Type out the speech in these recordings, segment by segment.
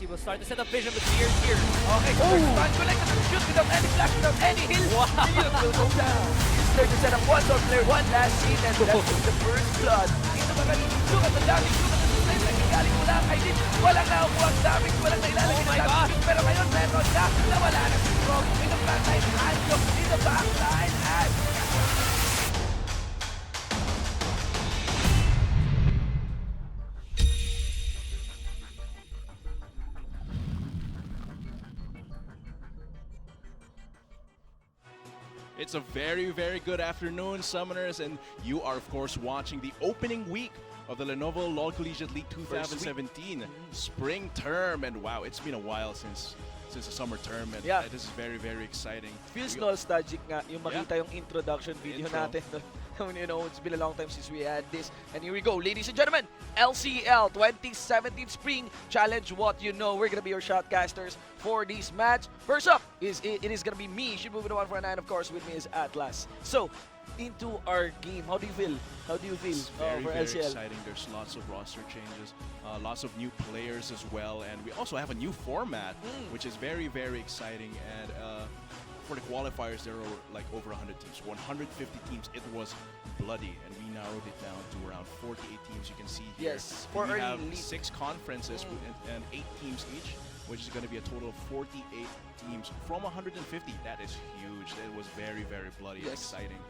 will start to set up vision with Fear here. Okay, so first time collect and shoot without any flash, without any heal. Wow. Shield will go down. Start to set up one more player, one last hit, and that's the first blood. Ito ba ganun? Look at the damage, look at the sustains na galing mula kay Din. Walang nakukuha ang damage, walang nailalagay Oh my na damage. Pero ngayon, meron na, nawala na si Frog. In the frontline, Anjo. In the backline, and It's a very, very good afternoon, Summoners, and you are, of course, watching the opening week of the Lenovo LoL Collegiate League 2017 spring term. And wow, it's been a while since the summer term, and this is very, very exciting. feels nostalgic nga yung makita yung introduction video natin. You know, it's been a long time since we had this. And here we go, ladies and gentlemen. LCL 2017 Spring Challenge What You Know. We're gonna be your shoutcasters for this match. First up, it is gonna be me, Shibu149, of course, with me is Atlas. So, into our game, how do you feel? It's For very LCL? exciting. There's lots of roster changes, lots of new players as well, and we also have a new format, which is very, very exciting. And for the qualifiers, there are like over 100 teams, 150 teams. It was bloody, and we narrowed it down to around 48 teams. You can see here. Yes, for we early have league. 6 conferences and 8 teams each, which is going to be a total of 48 teams from 150. That is huge. It was very, very bloody and exciting.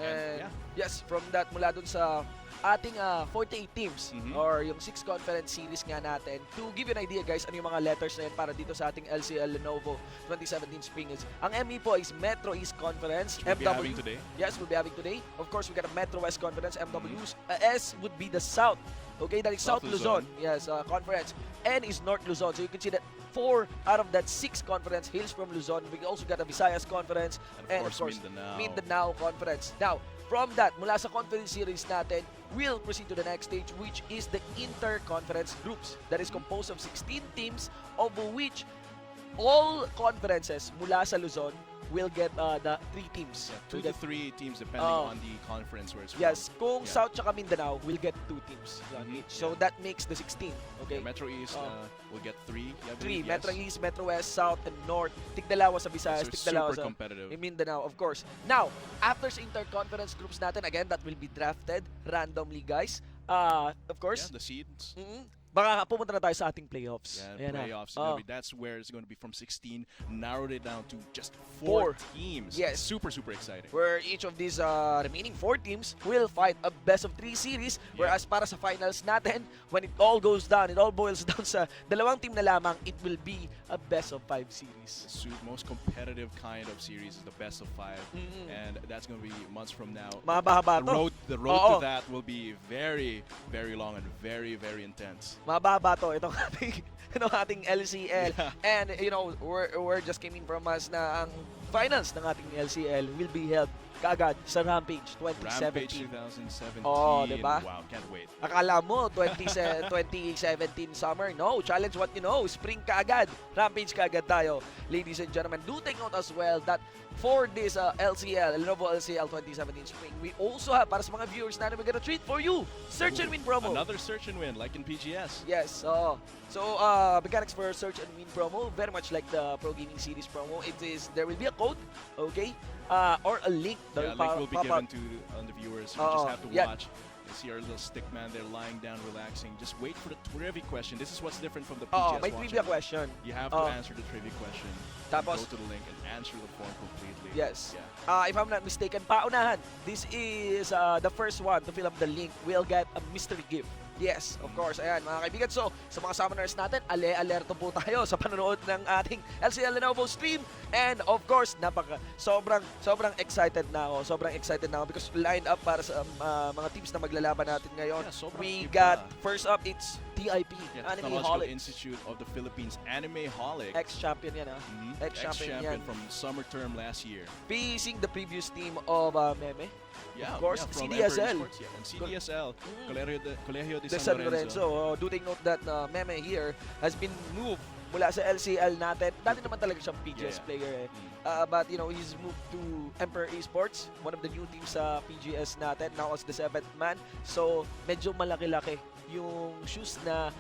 And yes, from that, mula dun sa ating 48 teams or yung 6 conference series nga natin, to give you an idea guys, ano yung mga letters na yun para dito sa ating LCL Lenovo 2017 Spring is, ang ME po is Metro East Conference, Which we'll be having today. Yes, we'll be having today. Of course, we got a Metro West Conference, MWs. S would be the South. Okay, that is South Luzon. Yes, conference. N is North Luzon. So you can see that 4 out of that 6 conference hails from Luzon. We also got a Visayas Conference and of course Mindanao Conference. Now, from that, mula sa conference series natin, we'll proceed to the next stage, which is the inter-conference groups. That is composed of 16 teams, of which all conferences mula sa Luzon will get the 3 teams. 2 to 3 teams depending on the conference where it's from. Yes, kung South tsaka Mindanao, will get 2 teams each. So that makes the 16. Okay. Metro East will get 3. 3. Metro East, Metro West, South, and North. Tigdalawa sa Visayas, So tigdalawa super sa competitive. Mindanao, of course. Now, after sa inter-conference groups natin, again, that will be drafted randomly, guys. Of course. Yeah, the seeds. Baka pumunta na tayo sa ating playoffs. Yeah, playoffs. That's where it's going to be from 16, narrowed it down to just 4 teams. Yes. Super, super exciting. Where each of these remaining 4 teams will fight a best of 3 series. Whereas para sa finals natin, when it all goes down, it all boils down sa dalawang team na lamang, it will be a best of 5 series. The most competitive kind of series is the best of 5. And that's going to be months from now. Mahaba-haba to. The road to that will be very, very long and very, very intense. Mababa to itong ating LCL. And you know, we're just came in from us na ang finals ng ating LCL will be held kaagad sa Rampage 2017. Rampage 2017. Oh, diba? Wow, can't wait. Akala mo 2017 summer? No, challenge what you know. Spring kaagad. Rampage kaagad tayo. Ladies and gentlemen, do take note as well that for this LCL, Lenovo LCL 2017 Spring, we also have, para sa mga viewers natin, we got a treat for you. Search and win promo. Another search and win, like in PGS. Yes. So, mechanics for search and win promo, very much like the Pro Gaming Series promo. There will be a code, okay, or a link. Yeah, link will be given to the viewers. You just have to watch. You see our little stick man there lying down, relaxing. Just wait for the trivia question. This is what's different from the PGS may trivia question. You have to answer the trivia question. Tapos, go to the link and answer the form completely. Yes. Yeah. If I'm not mistaken, paunahan. This is the first one to fill up the link. Will get a mystery gift. Yes, of course. Ayan, mga kaibigan. So, sa mga summoners natin, alerto po tayo sa panonood ng ating LCL Lenovo stream. And of course, sobrang excited na ako. Sobrang excited na ako because lined up para sa mga teams na maglalaban natin ngayon. Yeah, we got, first up, it's TIP, Anime Technological Holics. Institute of the Philippines, Anime Holic. Ex-champion yan, Ex-champion from summer term last year. Facing the previous team of Meme. Yeah, of course, from CDSL. Sports, and CDSL, Colegio de The San San Lorenzo. Lorenzo. Do take note that Meme here has been moved mula sa LCL natin. Dati naman talaga siyang PGS player eh. But you know, he's moved to Emperor Esports, one of the new teams sa PGS natin, now as the 7th man. So, medyo malaki-laki yung shoes na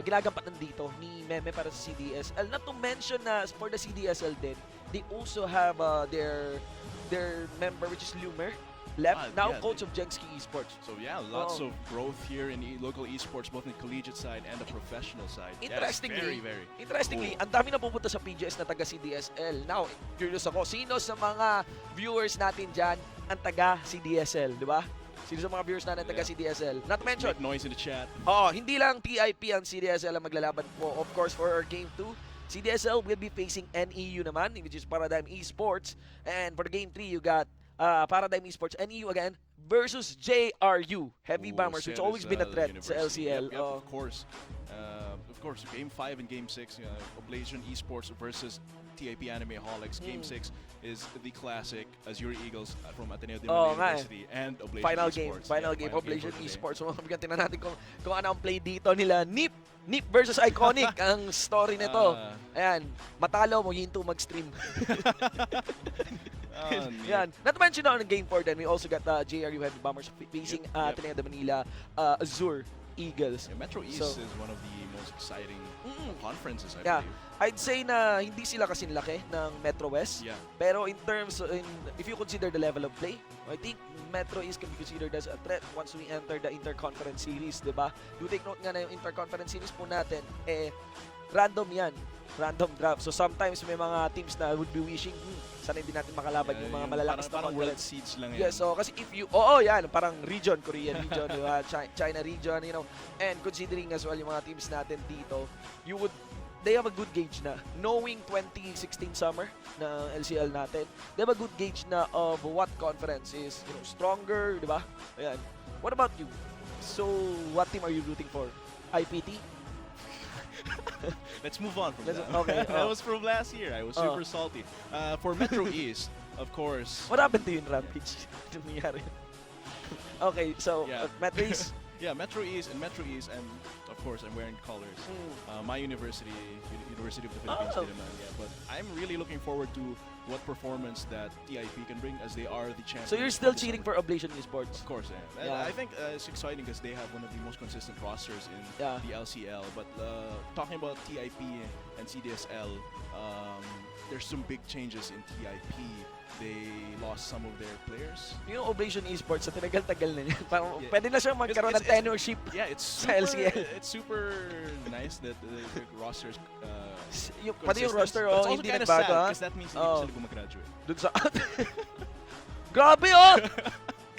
ginagampanan dito ni Meme para sa CDSL. Not to mention na for the CDSL din, they also have their member which is Lumer left, now coach of Jenski Esports. So yeah, lots of growth here in local esports, both in the collegiate side and the professional side. Interestingly, Cool. ang dami na pupunta sa PGS na taga CDSL. Now, curious ako, sino sa mga viewers natin dyan ang taga CDSL, di ba? Sino sa mga viewers natin taga CDSL? Not to mention, Make noise in the chat. hindi lang TIP ang CDSL ang maglalaban po. Of course, for our Game 2, CDSL will be facing NEU naman, which is Paradigm Esports. And for the Game 3, you got Paradigm Esports, NEU again, versus JRU, Heavy Bombers, which always been a threat sa LCL. Yep, of course. Game 5 and Game 6, Oblation Esports versus TIP Anime Holics. Game 6 is the classic Azure Eagles from Ateneo de Manila University and Oblation Esports. Final game, Oblation Esports. So, tingnan natin kung ano ang play dito nila. Nip versus Iconic ang story nito. Ayan, matalo mo, hinto mag-stream. Yan. Not to mention on Game 4 then, we also got JRU Heavy Bombers facing Ateneo de Manila Azure Eagles. Yeah, Metro East is one of the most exciting conferences, I believe. I'd say na hindi sila kasing laki ng Metro West. Yeah. Pero in terms, if you consider the level of play, I think Metro East can be considered as a threat once we enter the Interconference Series, di ba? Do take note nga na yung Interconference Series po natin, random yan. Random draft. So sometimes may mga teams na would be wishing, sana hindi natin makalaban yung mga malalakas na parang world seeds lang yan. Yes, so kasi if you, yan, parang region, Korean region, diba? China region, and considering as well yung mga teams natin dito, they have a good gauge na, knowing 2016 summer na LCL natin, they have a good gauge na of what conference is, stronger, diba? Ayan. What about you? So, what team are you rooting for? IPT? Let's move on from that. Okay. That was from last year. I was super salty. For Metro East, of course. What happened to you in Rampage? Okay, so Metro East. Yeah, Metro East, and of course I'm wearing colors. My university, University of the Philippines, naman. Yeah, but I'm really looking forward to what performance that TIP can bring, as they are the champions. So you're still cheering for Oblation Esports? Of course, yeah. And I think it's exciting because they have one of the most consistent rosters in the LCL. But talking about TIP and CDSL, there's some big changes in TIP. They lost some of their players. Yung Oblation Esports, sa tinagal-tagal na niya. Parang pwede na siyang magkaroon ng tenorship sa LCL. It's super nice that the rosters pati yung roster, but it's also hindi kind of nagbago, sad because that means hindi sila gumagraduate. Dun sa... Grabe, oh!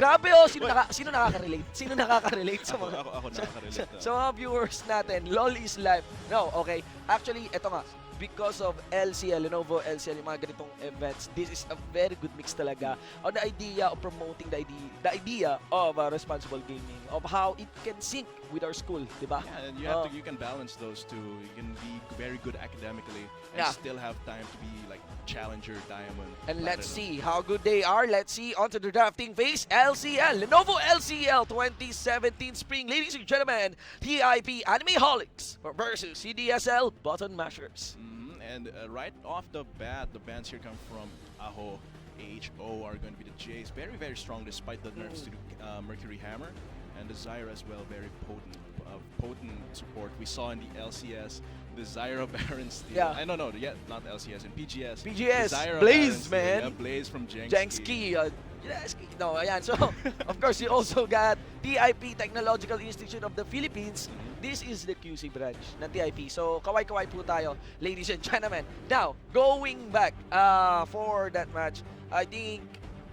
Grabe, oh! Sino nakaka-relate? Sino nakaka-relate sa mga... Ako nakaka-relate. Sa mga viewers natin, LOL is life. No, okay. Actually, eto nga. Because of LCL, Lenovo LCL, yung mga ganitong events, this is a very good mix talaga on the idea of promoting the idea of responsible gaming, of how it can sync with our school, di ba? Yeah, and you can balance those two. You can be very good academically and still have time to be like challenger, diamond. And let's see how good they are. Let's see onto the drafting phase. LCL, Lenovo LCL 2017 Spring. Ladies and gentlemen, TIP Anime Holics versus CDSL Button Mashers. And right off the bat, the bands here come from Aho, AHO are going to be the Jays. Very, very strong despite the nerfs to Mercury Hammer. And the Zyra as well, very potent support. We saw in the LCS, the Zyra Baron Steel. Yeah. I don't know, not LCS, in PGS. PGS, Blaze, man. Yeah, Blaze from Jenski. Jenski. No, ayan. So, of course, you also got TIP, Technological Institute of the Philippines. This is the QC branch ng TIP. So, kaway-kaway po tayo, ladies and gentlemen. Now, going back for that match, I think,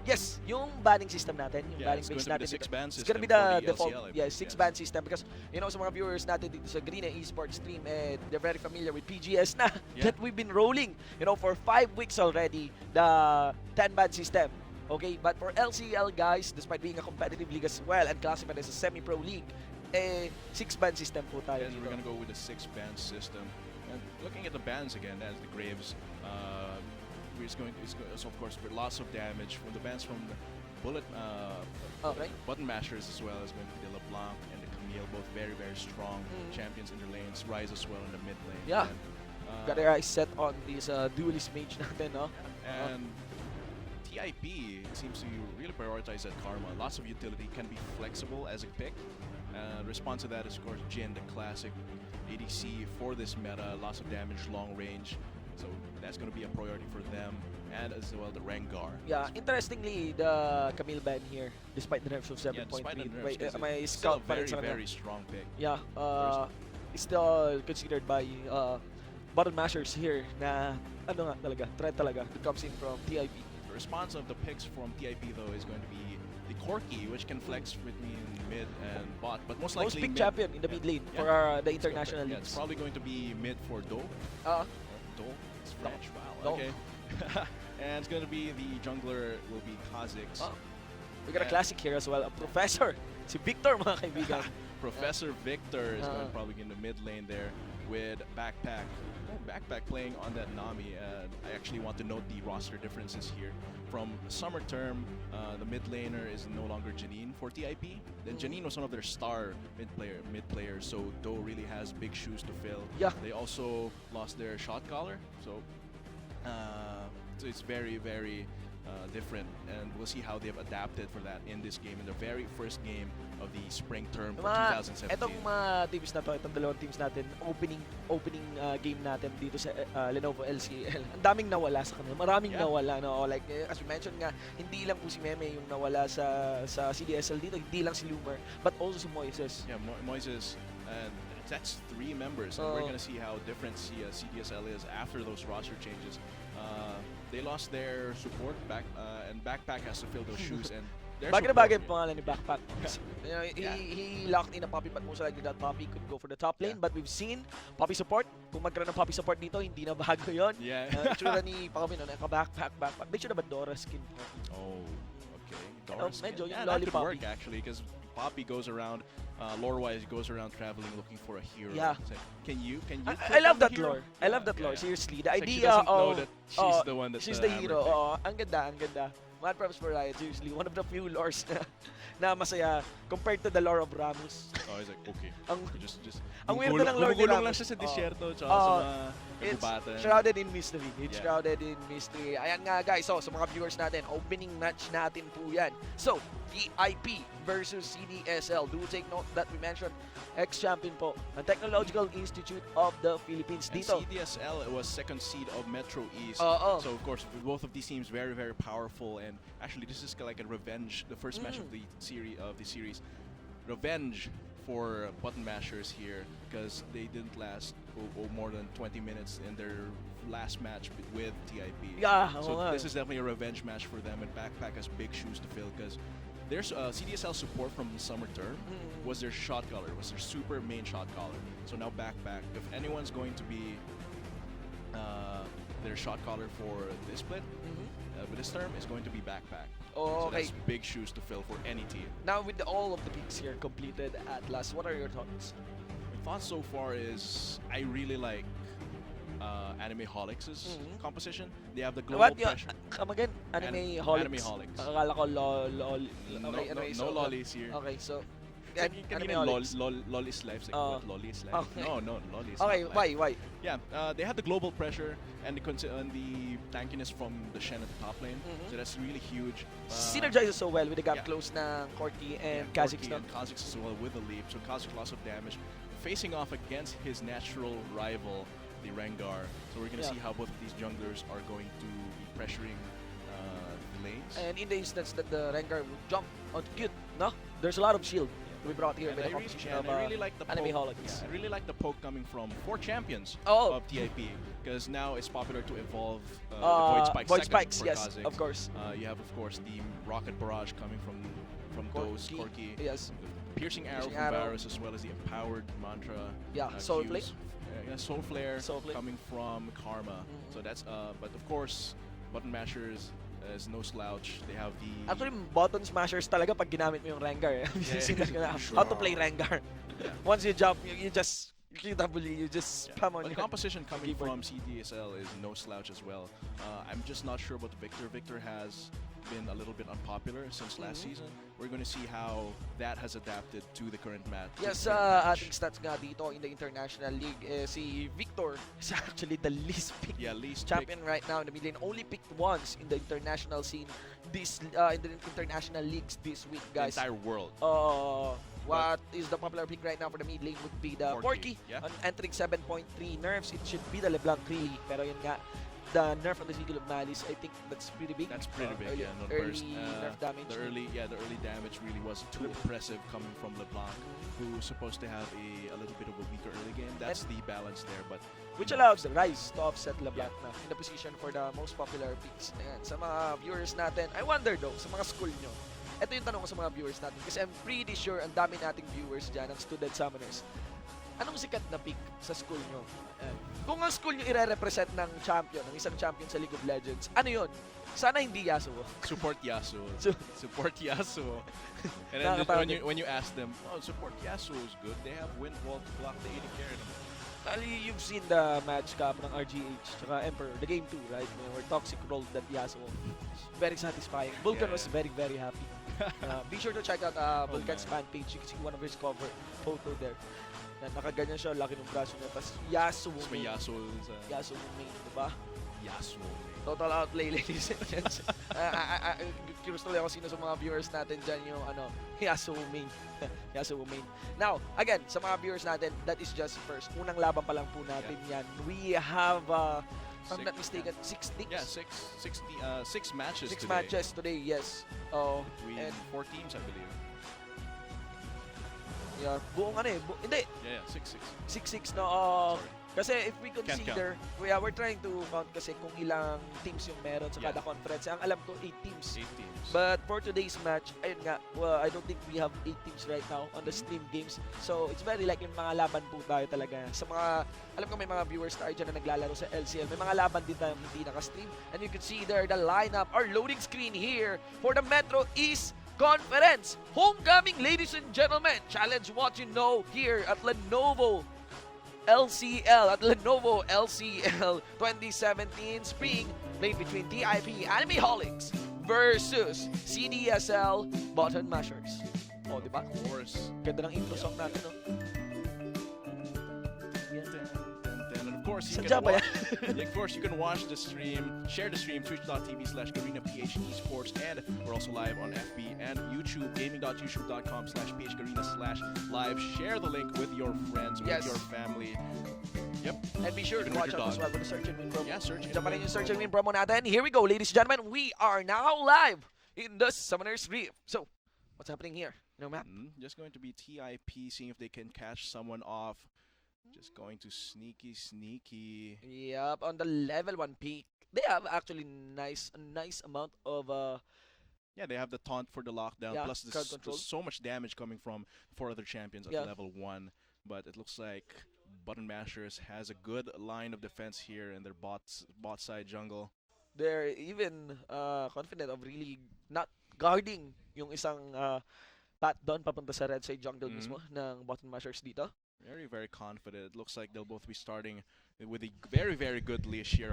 yes, yung banning system natin, yung banning base natin. It's going to be the default, six-ban system because, sa mga viewers natin dito sa Garena Esports stream, they're very familiar with PGS na that we've been rolling, for 5 weeks already, the 10-ban system. Okay, but for LCL guys, despite being a competitive league as well and classified as a semi-pro league, 6-ban system po tayo dito. We're gonna go with the 6-ban system. And looking at the bans again, that's the Graves. It's of course with lots of damage from the bans from the Bullet Button Mashers as well as going to be the LeBlanc and the Camille, both very, very strong champions in their lanes. Rise as well in the mid lane. Yeah. Got their eyes set on this duelist mage natin, no? And TIP seems to really prioritize that Karma. Lots of utility, can be flexible as a pick. Response to that is, of course, Jin, the classic ADC for this meta. Lots of damage, long range. So that's going to be a priority for them. And as well, the Rengar. Yeah, interestingly, the Camille ban here, despite the nerfs of 7.3, despite the nerfs, 'cause my it's still scout a pa rin very, sa kanya. very strong pick. Yeah, it's still considered by button mashers here na ano nga talaga, threat talaga that comes in from TIP. The response of the picks from TIP, though, is going to be the Corki, which can flex between mid and bot, but most likely Most picked mid. champion in the mid lane for the international Yeah, leagues. it's probably going to be mid for Do. Do? It's French, wow, Do. okay. And it's going to be the jungler will be Kha'Zix. We got a And- classic here as well, a professor, si Victor mga kaibigan. Professor Victor is going to probably get in the mid lane there with Backpack. Oh, Backpack playing on that Nami. I actually want to note the roster differences here. From summer term, the mid laner is no longer Janine for TIP. Then Janine was one of their star mid players, so Do really has big shoes to fill. Yeah. They also lost their shot caller, so it's very, very different, and we'll see how they've adapted for that in this game, in the very first game of the spring term for 2017. Etong mga teams na to, itong dalawang teams natin, opening game natin dito sa Lenovo LCL. Ang daming nawala sa kanila. Maraming nawala, no? Like as we mentioned nga, hindi lang po si Meme yung nawala sa CDSL dito, hindi lang si Lumer, but also si Moises. Yeah, Moises, and that's 3 members, and we're gonna see how different CDSL is after those roster changes. They lost their support back, and Backpack has to fill those shoes, and their Bagay na support- bagay ang pangalan ni Backpack. You know, he locked in a Poppy, but most likely that Poppy could go for the top lane. Yeah. But we've seen Poppy support. Kung magkaroon ng Poppy support dito, hindi na bago yun. Yeah. Itsura ni Poppy, no, naka-backpack. Make sure na ba Dora skin po? Oh, okay. Oh, Doris medyo, can- yung yeah, that could Lollipop. work actually, because Poppy goes around, lore-wise, goes around traveling looking for a hero. Yeah. It's like, can you? I click love on the that hero? lore. I love that Yeah, lore. yeah. Seriously, the It's like she idea doesn't know of that she's the one that's she's the the hero. Amber pick. Ang ganda, ang ganda. Mad props for Riot. Seriously, one of the few lores na masaya compared to the lore of Ramus. Oh, he's like, okay. Ang Just ang weird na ng lore ni gumugulong lang Ramos. siya sa disyerto, tsaka Oh. sa mga It's kagubatan. shrouded in mystery. It's Yeah. shrouded in mystery. Ayan nga guys, so sa mga viewers natin, opening match natin po yan. So, VIP versus CDSL. Do take note that we mentioned ex-champion po ng Technological Institute of the Philippines. And Dito, CDSL, it was second seed of Metro East. Oo. So, of course, both of these teams very, very powerful. And actually, this is like a revenge, the first match of the series. Revenge for button mashers here, because they didn't last more than 20 minutes in their last match with TIP. Yeah, So oo nga. this is definitely a revenge match for them, and Backpack has big shoes to fill, because there's CDSL support from the summer term was their shot caller, was their super main shot caller. So now Backpack, if anyone's going to be their shot caller for this split, with this term, is going to be Backpack. So Okay. that's big shoes to fill for any team. Now with all of the picks here completed at last, what are your thoughts? My thoughts so far is I really like Anime Holics' composition. They have the global What? pressure. Come again? Anime Anime Holics. Holics. Akala ko lol. No, Okay, anyway, no so, lollies here. Okay, so Kanina lol is life. Like, what, lolly is life? okay. No, lolly is Okay, not life. why? Yeah, they had the global pressure and the tankiness from the Shen at the top lane. So that's really huge. Synergizes so well with the gap yeah. close ng Corki and Corki Kha'Zix. and Kha'Zix as well with the leap. So Kha'Zix lots of damage, facing off against his natural rival, the Rengar. So we're gonna Yeah. see how both of these junglers are going to be pressuring the lanes. And in the instance that the Rengar would jump on cute, no? There's a lot of shield to be brought here And with I the really, composition and of I really like the Anime poke. Holics. Yeah, I really like the poke coming from 4 champions Oh. of TIP, because now it's popular to evolve the Void Void Spike second Spikes, for yes, Kha'Zix. of course. You have, of course, the Rocket Barrage coming from those Corki. Yes. The Piercing Arrow Piercing from Arrow. Varus, as well as the Empowered Mantra. Yeah, Soul Flare. Soul Flare Soul Flare. coming from Karma. So that's, but of course, Button Mashers is no slouch. They have the... Actually, button smashers talaga pag ginamit mo yung Rengar. How to play Rengar. Yeah. Once you jump, you just QW, you just spam on But the your composition coming keyboard. from CDSL is no slouch as well. I'm just not sure about Victor. Victor has been a little bit unpopular since last season. We're going to see how that has adapted to the current match. Yes, ating stats nga dito in the International League, si Victor is actually the least picked Yeah, least champion right now in the mid lane. Only picked once in the international scene, in the international leagues this week, the guys. entire world. What is the popular pick right now for the mid lane would be the Porky. Yeah. Entering 7.3 nerfs, it should be the LeBlanc really. Pero yun nga, the nerf on the Sigil of Malice, I think that's pretty big. That's pretty big, Early, yeah. No, early burst, nerf damage. the early damage really was too impressive coming from LeBlanc, who's supposed to have a little bit of a weaker early game. That's the balance there, but Which allows Rise to offset LeBlanc na in the position for the most popular picks. Ayan, sa mga viewers natin, I wonder though, sa mga school nyo, ito yung tanong ko sa mga viewers natin kasi I'm pretty sure ang dami nating viewers dyan, ang student summoners. Anong sikat na pick sa school nyo? Ayan. Kung ang school nyo ire-represent ng champion, ng isang champion sa League of Legends, ano yun? Sana hindi Yasuo. support Yasuo. Support Yasuo. And then when you ask them, oh, support Yasuo is good. They have wind wall to block the AD carry. Ali, you've seen the match cap ng RGH tsaka Emperor, the game 2, right? Where Toxic rolled that Yasuo. Very satisfying. Vulcan was very, very happy. Be sure to check out Vulcan's fan page. You can see one of his cover photo there. Nakaganyan siya, laki ng braso niya. Tapos Yasuo main. Yasuo main, diba? Yasuo main. Total outlay, ladies and gents. Curious tuloy ako sino sa mga viewers natin dyan yung Yasuo main. Yasuo main. Now, again, sa mga viewers natin, that is just first. Unang laban pa lang po natin yan. We have, if I'm not mistaken, 6 things. Yeah, six matches Six today. matches today, yes. Between 4 teams, I believe. Yeah, buong hindi. Yeah, 6-6. 6-6 no. Sorry. Kasi if we consider, we're trying to count kasi kung ilang teams yung meron sa kada conference. Ang alam ko, 8 teams. 8 teams. But for today's match, ayun nga, well, I don't think we have 8 teams right now on the stream games. So, it's very likely mga laban po tayo talaga. Sa mga, alam ko may mga viewers tayo dyan na naglalaro sa LCL. May mga laban din tayo hindi naka-stream. And you can see there, the lineup, our loading screen here for the Metro East Conference. Homecoming, ladies and gentlemen. Challenge what you know here at Lenovo LCL, at Lenovo LCL 2017 Spring, played between TIP Animeholics versus CDSL Button Mashers. Oh, di ba? Of course. Ganda ng intro song natin, no? And of course, Sadya ba yan? of course, you can watch the stream, share the stream, twitch.tv/GarenaPH Esports, and we're also live on FB and YouTube, gaming.youtube.com/phgarena/live. Share the link with your friends, with your family. Yep. And be sure to watch out as well with the search and win promo. Yeah, search and Diyan pa rin win yung search and promo. win promo natin. Here we go, ladies and gentlemen. We are now live in the Summoner's Rift. So, what's happening here? No map. Just going to be TIP, seeing if they can catch someone off. Just going to sneaky. Yep, on the level 1 peak. They have actually a nice amount of Yeah, they have the taunt for the lockdown. Yeah, Plus, crowd control. there's so much damage coming from 4 other champions at level 1. But it looks like Button Mashers has a good line of defense here in their bot side jungle. they're even confident of really not guarding yung isang path doon papunta sa red side jungle mismo ng Button Mashers dito. Very, very confident. It looks like they'll both be starting with a very, very good leash here.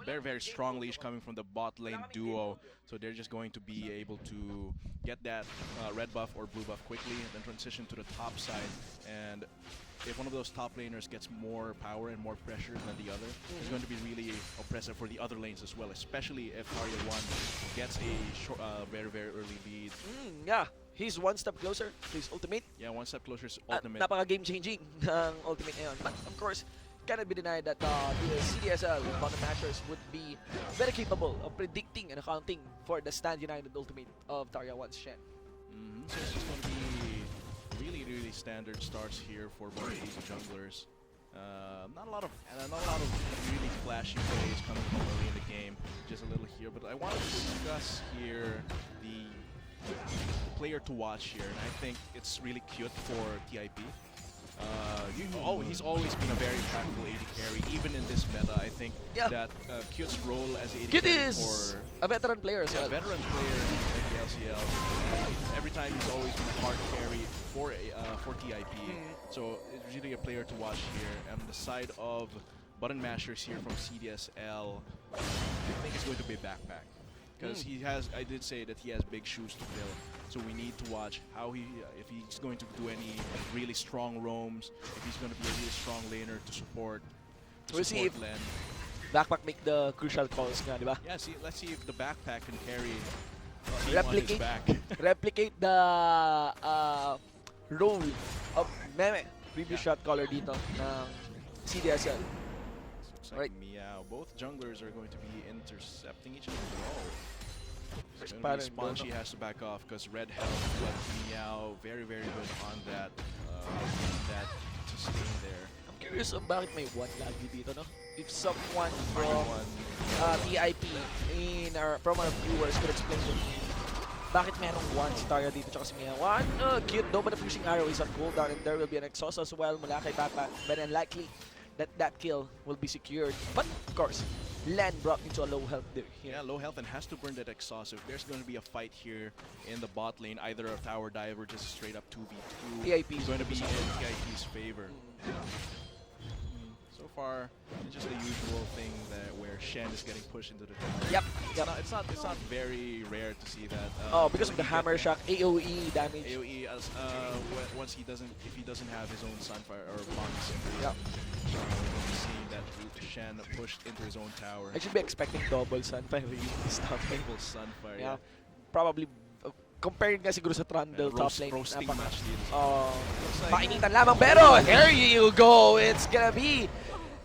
Very, very strong leash coming from the bot lane duo. So they're just going to be able to get that red buff or blue buff quickly, and then transition to the top side. And if one of those top laners gets more power and more pressure than the other, it's going to be really oppressive for the other lanes as well, especially if Arya 1 gets a very, very early lead. Yeah, he's one step closer to his ultimate. Yeah, one step closer to ultimate. Napaka-game-changing ng ultimate ngayon. But of course, cannot be denied that the CDSL Button Mashers would be very capable of predicting and accounting for the Stand United ultimate of Tarya 1's Shen. So it's just going to be really, really standard starts here for both these junglers. Not a lot of really flashy plays coming from early in the game. Just a little here, but I want to discuss here the player to watch here, and I think it's really cute for TIP. He's always been a very impactful AD carry, even in this meta. I think that Cute's role as AD Cute carry is a veteran player as well. A veteran player in the LCL. Every time he's always been a hard carry for TIP. So it's really a player to watch here. And the side of Button Mashers here from CDSL, I think it's going to be backpack. Because I did say that he has big shoes to fill. So we need to watch how if he's going to do any really strong roams, if he's going to be a really strong laner to support. We'll see if lane. Backpack make the crucial calls nga, di ba? Yeah, let's see if the backpack can carry Replicate the role of Meme, previous shot caller dito ng CDSL. Looks Right. like Meow. Both junglers are going to be intercepting each other. Oh. First It's gonna be pattern, Spongy has to back off because red health, but Meow very good on that to stay there. I'm curious on bakit may one lagi dito, no? If someone from One, VIP from our viewers could explain to me bakit merong one si Tarya dito tsaka si Mia. One, cute though, but the pushing arrow is on cooldown and there will be an exhaust as well mula kay Backpack. But unlikely that kill will be secured. But of course, Len brought into a low health there. yeah, low health and has to burn that exhaust. If there's going to be a fight here in the bot lane, either a tower dive or just straight up 2v2, PIP it's going to be in PIP's favor. So far, it's just the usual thing that where Shen is getting pushed into the tower. Yep. It's not very rare to see that. Because of the hammer shock, AOE damage. AOE as once if he doesn't have his own Sunfire or Bonds. Yep. Seeing that Shen pushed into his own tower. I should be expecting double Sunfire really stuff. Double Sunfire. Yeah. Probably compared nga siguro sa Trundle top lane. Roasting match dito. Painitan lamang pero there you go. It's gonna be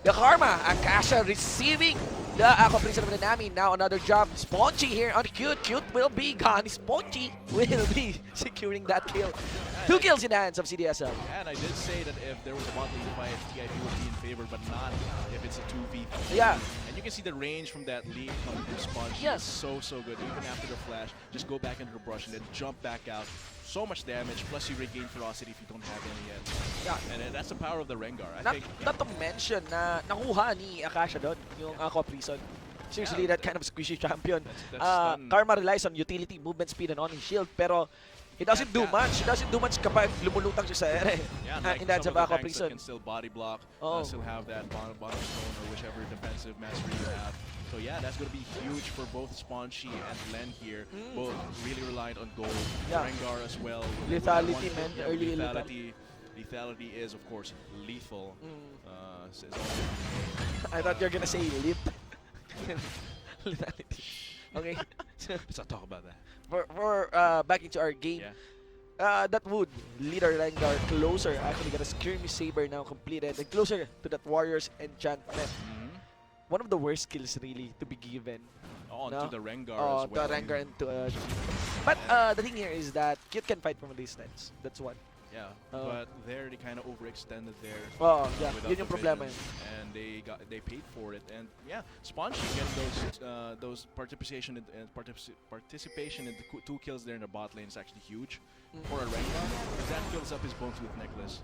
the Karma. Akasha receiving the completion of the Nami. Now another job. Spongy here on Cute. Cute will be gone. Spongy will be securing that kill. 2 kills in the hands of CDSL. And I did say that if there was a bot lane fight, TIP would be in favor, but not if it's a 2v. Yeah. And you can see the range from that leap coming from Sponge. Yes. So good. Even after the flash, just go back into the brush and then jump back out. So much damage, plus you regain ferocity if you don't have any yet. Yeah. And that's the power of the Rengar. I Not, think. not to mention na nakuha ni Akasha doon, yung Aqua Prison. Seriously, Yeah, that kind of squishy champion. That's done. Karma relies on utility, movement speed, and on his shield, pero he doesn't do much. He doesn't do much kapag lumulutang siya sa ere. Yeah, In that some of of the Aqua tanks that Prison. can still body block, Oh. still have that bottom stone or whichever defensive mastery you have. So yeah, that's going to be huge for both Spongy and Len here. Both really reliant on gold. Yeah. Rengar as well. Lethality, man. Early lethality is, of course, lethal. Says I thought you were gonna say lit. Lethality. Okay. let's not talk about that. for back into our game. Yeah. That would lead our Rengar closer. Actually got a Skirmish Saber now completed. And closer to that Warrior's Enchantment. One of the worst skills really to be given. Oh, No? to the Rengar as well. To Rengar and to But the thing here is that Cute can fight from a distance. That's one. Yeah, but there they kind of overextended there. Oh, yeah. without Yun yung the problema vision, yun. and they paid for it. And yeah, Spongy getting those participation in the 2 kills there in the bot lane is actually huge for a Rengar. That fills up his bones with necklace.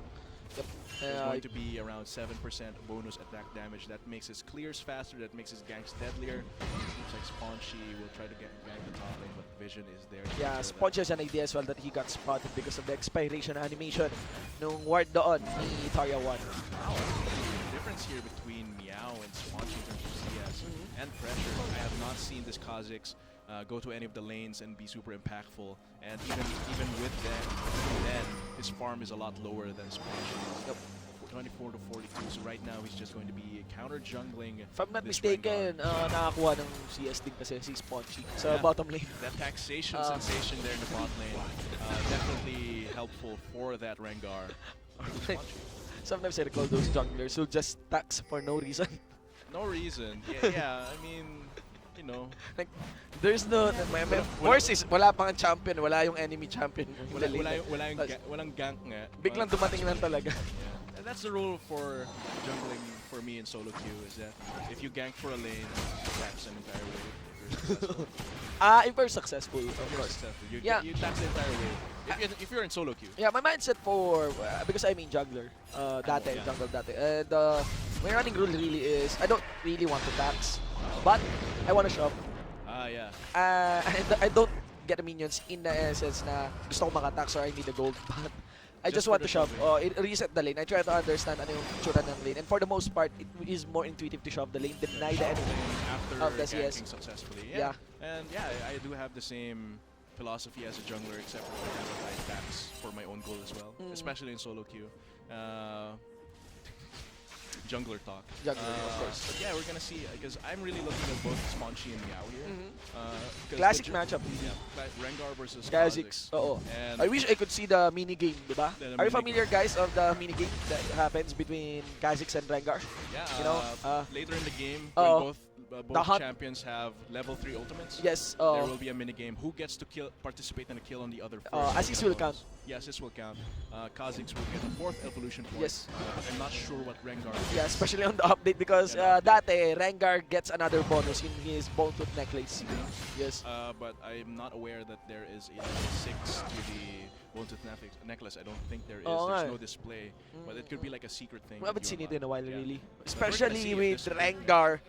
Yep. There's going to be around 7% bonus attack damage. That makes his clears faster. That makes his ganks deadlier. Seems like Spongy will try to gank the top lane, but Vision is there. Yeah, Sponge has an idea as well that he got spotted because of the expiration animation nung ward doon ni Tarya 1. Wow, the difference here between Meow and Spongy in terms of CS and pressure. I have not seen this Kha'Zix go to any of the lanes and be super impactful. And even with that, then his farm is a lot lower than Spongy. Yep. 24 to 42. So right now he's just going to be counter jungling. If I'm not this mistaken, Rengar. nakakuha ng CS din kasi si Spongy sa Yeah. bottom lane. That taxation sensation there in the bot lane, definitely helpful for that Rengar. Sometimes I recall those junglers who just tax for no reason. No reason. Yeah, I mean, you know. Like, there's no... Worse is, wala pang champion, wala yung enemy champion. Walang gank nga. Biglang dumating lang talaga. Yeah. And that's the rule for jungling for me in solo queue, is that if you gank for a lane, you tax an entire wave. If we're successful, of course. You Yeah. tax the entire wave. If you're in solo queue. Yeah, my mindset for... because I'm in jungler. Dati, yeah. jungle dati. And my running rule really is, I don't really want to tax. But, I want to shop. Yeah. I don't get the minions in the essence na gusto ko makatax or I need the gold. But I just Just want for to the shop. shopping. Reset the lane. I try to understand ano yung tsura ng lane. And for the most part, it is more intuitive to shop the lane, deny the enemy. After of the CS. ganking successfully. Yeah. And yeah, I do have the same philosophy as a jungler, except for the fact that I tax for my own goal as well, especially in solo queue. jungler talk. Jungler, of course. But yeah, we're gonna see because I'm really looking at both Sponchi and Meow here. 'Cause Classic the matchup. Yeah, Rengar versus Kha'Zix. Oo. And I wish I could see the mini game, di ba? The Are you mini familiar, guys, of the mini game that happens between Kha'Zix and Rengar? yeah, You know, later in the game, oo. when The both hunt- champions have level 3 ultimates, Yes. there will be a mini game. Who gets to participate in a kill on the other first? Assist will count. Yes, this will count. Kha'Zix will get a 4th evolution point. Yes. But I'm not sure what Rengar Yeah, gets. especially on the update because Yeah, the dati Rengar gets another bonus in his Bone Tooth necklace. Yes. But I'm not aware that there is a level 6 to the Bone Tooth necklace. I don't think there is. Oo nga There's eh. no display. But it could be like a secret thing. We haven't that seen you it in a while, unlock. really. But we're gonna Especially see if with this- Rengar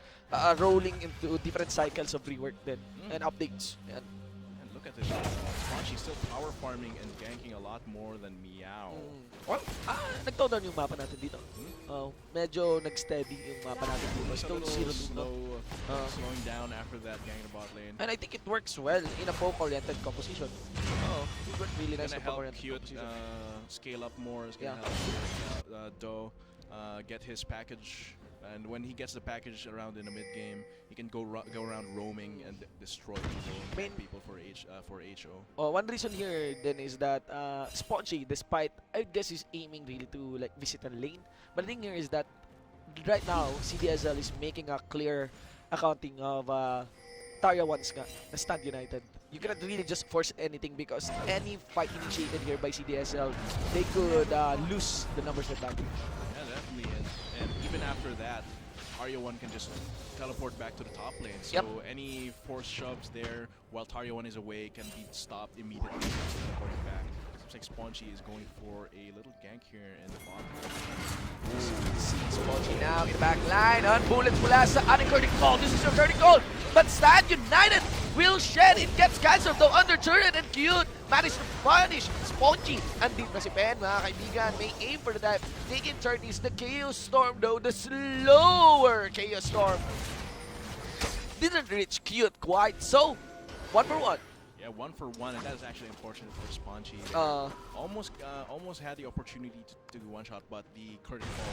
rolling into different cycles of rework then and updates. Yan. And look at this. Sponchi still power farming and ganking a lot more than Meow. Well, nag-down yung mapa natin dito. Medyo nag-steady yung mapa natin dito. It's a Still little 0-2. slowing down after that gang in the bot lane. And I think it works well in a poke-oriented composition. It worked really nice Gonna in help poke-oriented Cute composition. scale up more. It's gonna Yeah. help Do get his package. And when he gets the package around in the mid game, he can go around roaming and destroy people for HO. One reason here then is that Sponchi, despite I guess he's aiming really to like visit a lane, but the thing here is that right now CDSL is making a clear accounting of Tarya once nga na Stand United. You cannot really just force anything because any fight initiated here by CDSL, they could lose the numbers advantage. Yeah, definitely. And even after that, Tarya 1 can just teleport back to the top lane. So any force shoves there while Tarya 1 is away can be stopped immediately. Teleporting back. Seems like Sponchi is going for a little gank here in the bot. Sponchi now in the back line on bullets mula sa ating curtain call. This is your curtain call. But Stand United will shed. It gets cancelled though under turret and Cute managed to punish Sponchi. Andito na si Pen, mga kaibigan. May aim for the dive. Taking turn is the Chaos Storm though. The slower Chaos Storm. Didn't reach Cute quite. So, 1-for-1. Yeah, 1-for-1, and that is actually unfortunate for Sponchi. Almost had the opportunity to do one shot, but the curtain call.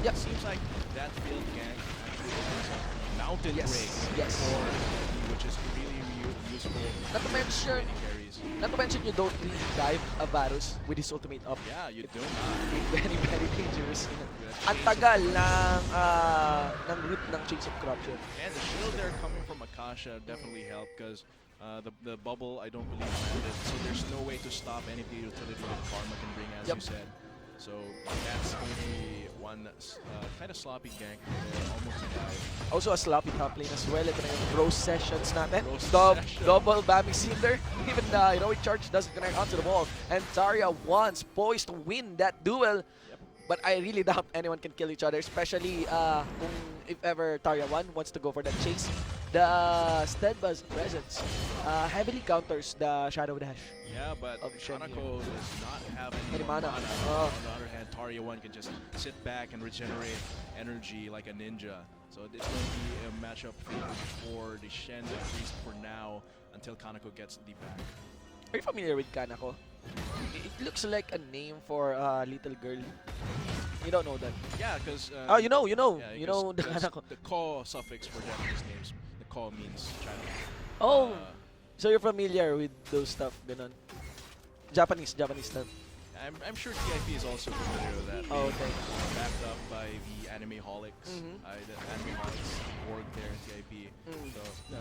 Yep. Seems like that build gank actually opens up Mountain Yes, Break yes. for which is really useful. Not to mention, Training carries. you don't really dive a Varus with his ultimate up. Yeah, you don't. Very, very dangerous. Ang tagal ng route ng Chains of Corruption. And the shield there coming from Akasha definitely helped because the bubble I don't believe landed, so there's no way to stop any of the utility that Karma can bring, as you said. So that's going to be one kind of sloppy gank there, almost a dive. Also a sloppy top lane as well. Ito na yung Rose Sessions natin. Rose Session. Double bamming Cinder. Even the heroic charge doesn't connect onto the wall. And Tarya once poised to win that duel. But I really doubt anyone can kill each other, especially if ever Tarya 1 wants to go for that chase. The Steadfast presence heavily counters the Shadow Dash. Yeah, but Of Shen Kanako does not have any Any more mana. mana. On the other hand, Tarya 1 can just sit back and regenerate energy like a ninja. So it's going to be a matchup for the Shen, at least for now, until Kanako gets the back. Are you familiar with Kanako? It looks like a name for a little girl. You don't know that? Yeah, because You know yeah, the 'cause Kanako. the ko suffix for Japanese names. The ko means China. Oh, so you're familiar with those stuff, ganon? Japanese stuff. I'm sure TIP is also familiar with that. Oh, okay. Backed up by the anime holics. The anime holics work there in TIP. So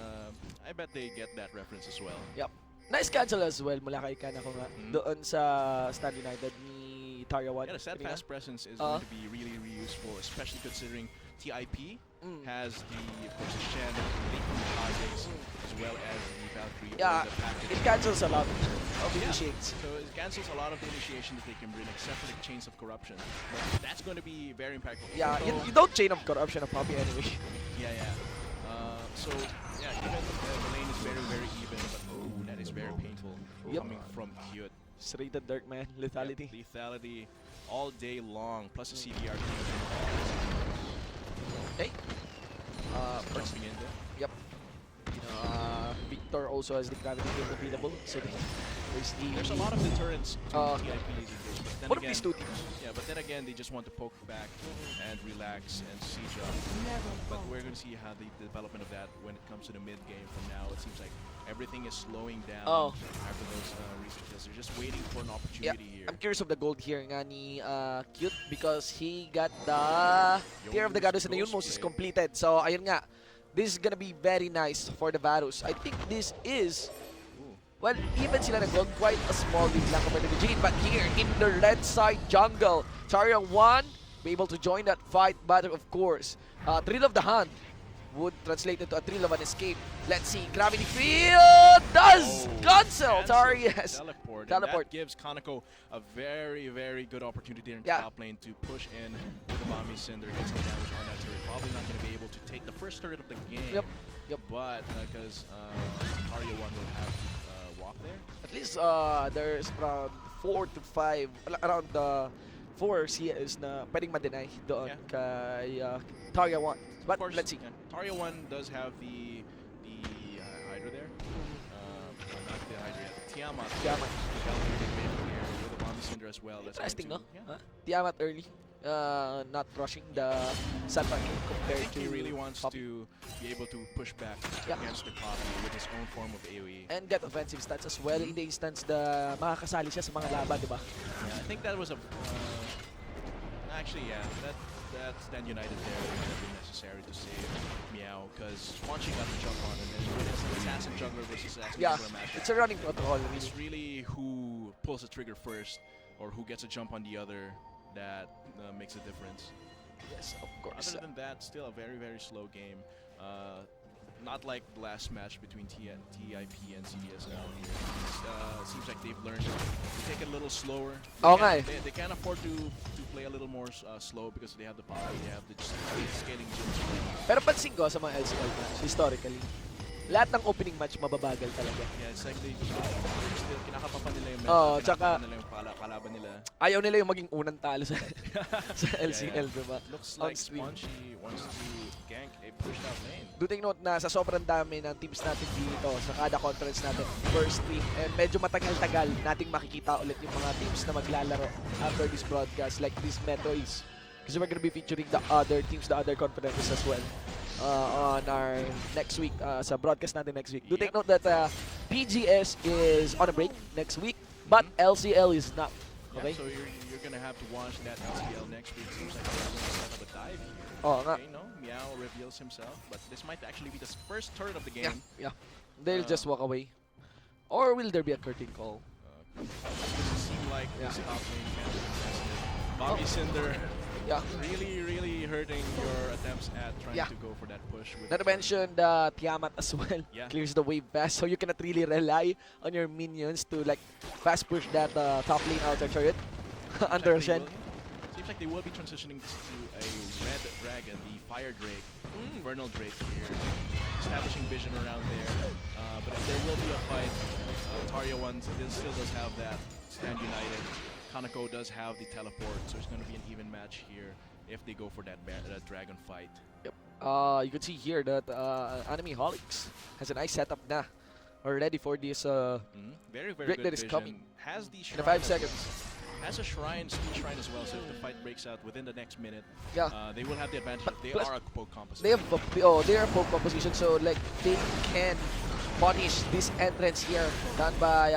I bet they get that reference as well. Yep. Nice cancel as well mula kay Kanako nga. Doon sa Stand United ni Tarya 1. Yeah, the set fast presence is going to be really, really useful, especially considering TIP has the, of course, the Shen, Link from the Kha'Zix, as well as the Valkyrie. Yeah, or the package. it cancels a lot of initiates. So it cancels a lot of the initiation that they can bring, except for the Chains of Corruption. But that's going to be very impactful. Yeah, Although- you don't chain of corruption a puppy anyway. Yeah. So yeah, even the lane is very, very even, but that is very painful coming from Cute. Straight the dark man, lethality. Yep, lethality all day long, plus the CDR Hey. jumping in there. Yep. Victor also also has the gravity field available. So There's a lot of deterrents to TIP's engagement. But one of then these again, two teams. yeah, but then again, they just want to poke back and relax and siege up. But we're going to see how the development of that when it comes to the mid game. From now, it seems like everything is slowing down after those researches. They're just waiting for an opportunity here. I'm curious of the gold here nga ni Cute because he got the Tear of the Goddess and the Yunmos is completed. So ayun nga, this is gonna be very nice for the Varus. I think this is, well, even sila nag-gold, quite a small lead lang compared to the Jade. But here in the red side jungle, Charya 1 be able to join that fight, but of course, Thrill of the Hunt would translate into a thrill of an escape. Let's see, Gravity Field does cancel. Sorry, yes. Teleport. And that gives Kaneko a very, very good opportunity in the top lane to push in with the Bombi Cinder, get some damage on that turret. Probably not going to be able to take the first turret of the game. But because Tarya 1 will have to walk there. At least there's around 4 to 5, around 4 CS na pwedeng ma-deny doon kay Tarya 1. But course, let's see. Tarya 1 does have the Hydra there. Not the Hydra yet. Tiamat. With the Bombi Cinder as well. Interesting, no? Tiamat early. Not rushing the Sandpack compared to he really wants to be able to push back against the copy with his own form of AoE. And get offensive stats as well in the instance na makakasali siya sa mga laban, di ba? Yeah, I think that was a... actually, yeah. That Stand United there would have been necessary to save Meow because Swansea got the jump on, and then when it's Assassin Jungler versus Assassin Jungler match, it's a running protocol. It's really who pulls the trigger first or who gets a jump on the other that makes a difference. Yes, of course. Other than that, still a very, very slow game. Not like the last match between TIP and CDSL here. Seems like they've learned to take it a little slower. They can't afford to play a little more slow because they have the power, they have the scaling gyms. Pero pansin ko sa mga LCL match, historically, lahat ng opening match mababagal talaga. Yeah, it's like they still kinakapapa nila yung tsaka nila yung kalaban nila. Ayaw nila yung maging unang talo sa LCL, diba? Looks like Spongy wants to gank a pushed out lane. Do take note na sa sobrang dami ng teams natin dito sa kada conference natin first stream, and medyo matagal-tagal nating makikita ulit yung mga teams na maglalaro after this broadcast like this Metro East. Because we're gonna be featuring the other teams, the other conferences as well on our next week, sa broadcast natin next week. Do take note that PGS is on a break next week, but LCL is not. Okay? So you're gonna have to watch that LCL next week. Seems like they're going to set up a dive here. Okay, no, Meow reveals himself, but this might actually be the first turret of the game. Yeah. They'll just walk away. Or will there be a curtain call? Does it seem like this top lane can be contested? Bombi Cinder really hurting your attempts at trying to go for that push. Not to mention Tiamat as well clears the wave fast, so you cannot really rely on your minions to like fast push that top lane outer turret under Shen. Seems like they will be transitioning to a red dragon, the Fire Drake, Infernal Drake here, establishing vision around there. But if there will be a fight, Tarya 1 still does have that Stand United. Kaneko does have the teleport, so it's going to be an even match here if they go for that dragon fight. Yep. You can see here that Anime Holics has a nice setup na already for this very break good that is coming. Has the in 5 seconds. Has a speed shrine as well, so if the fight breaks out within the next minute, they will have the advantage. They are a poke composition. They are a poke composition, so like they can punish this entrance here done by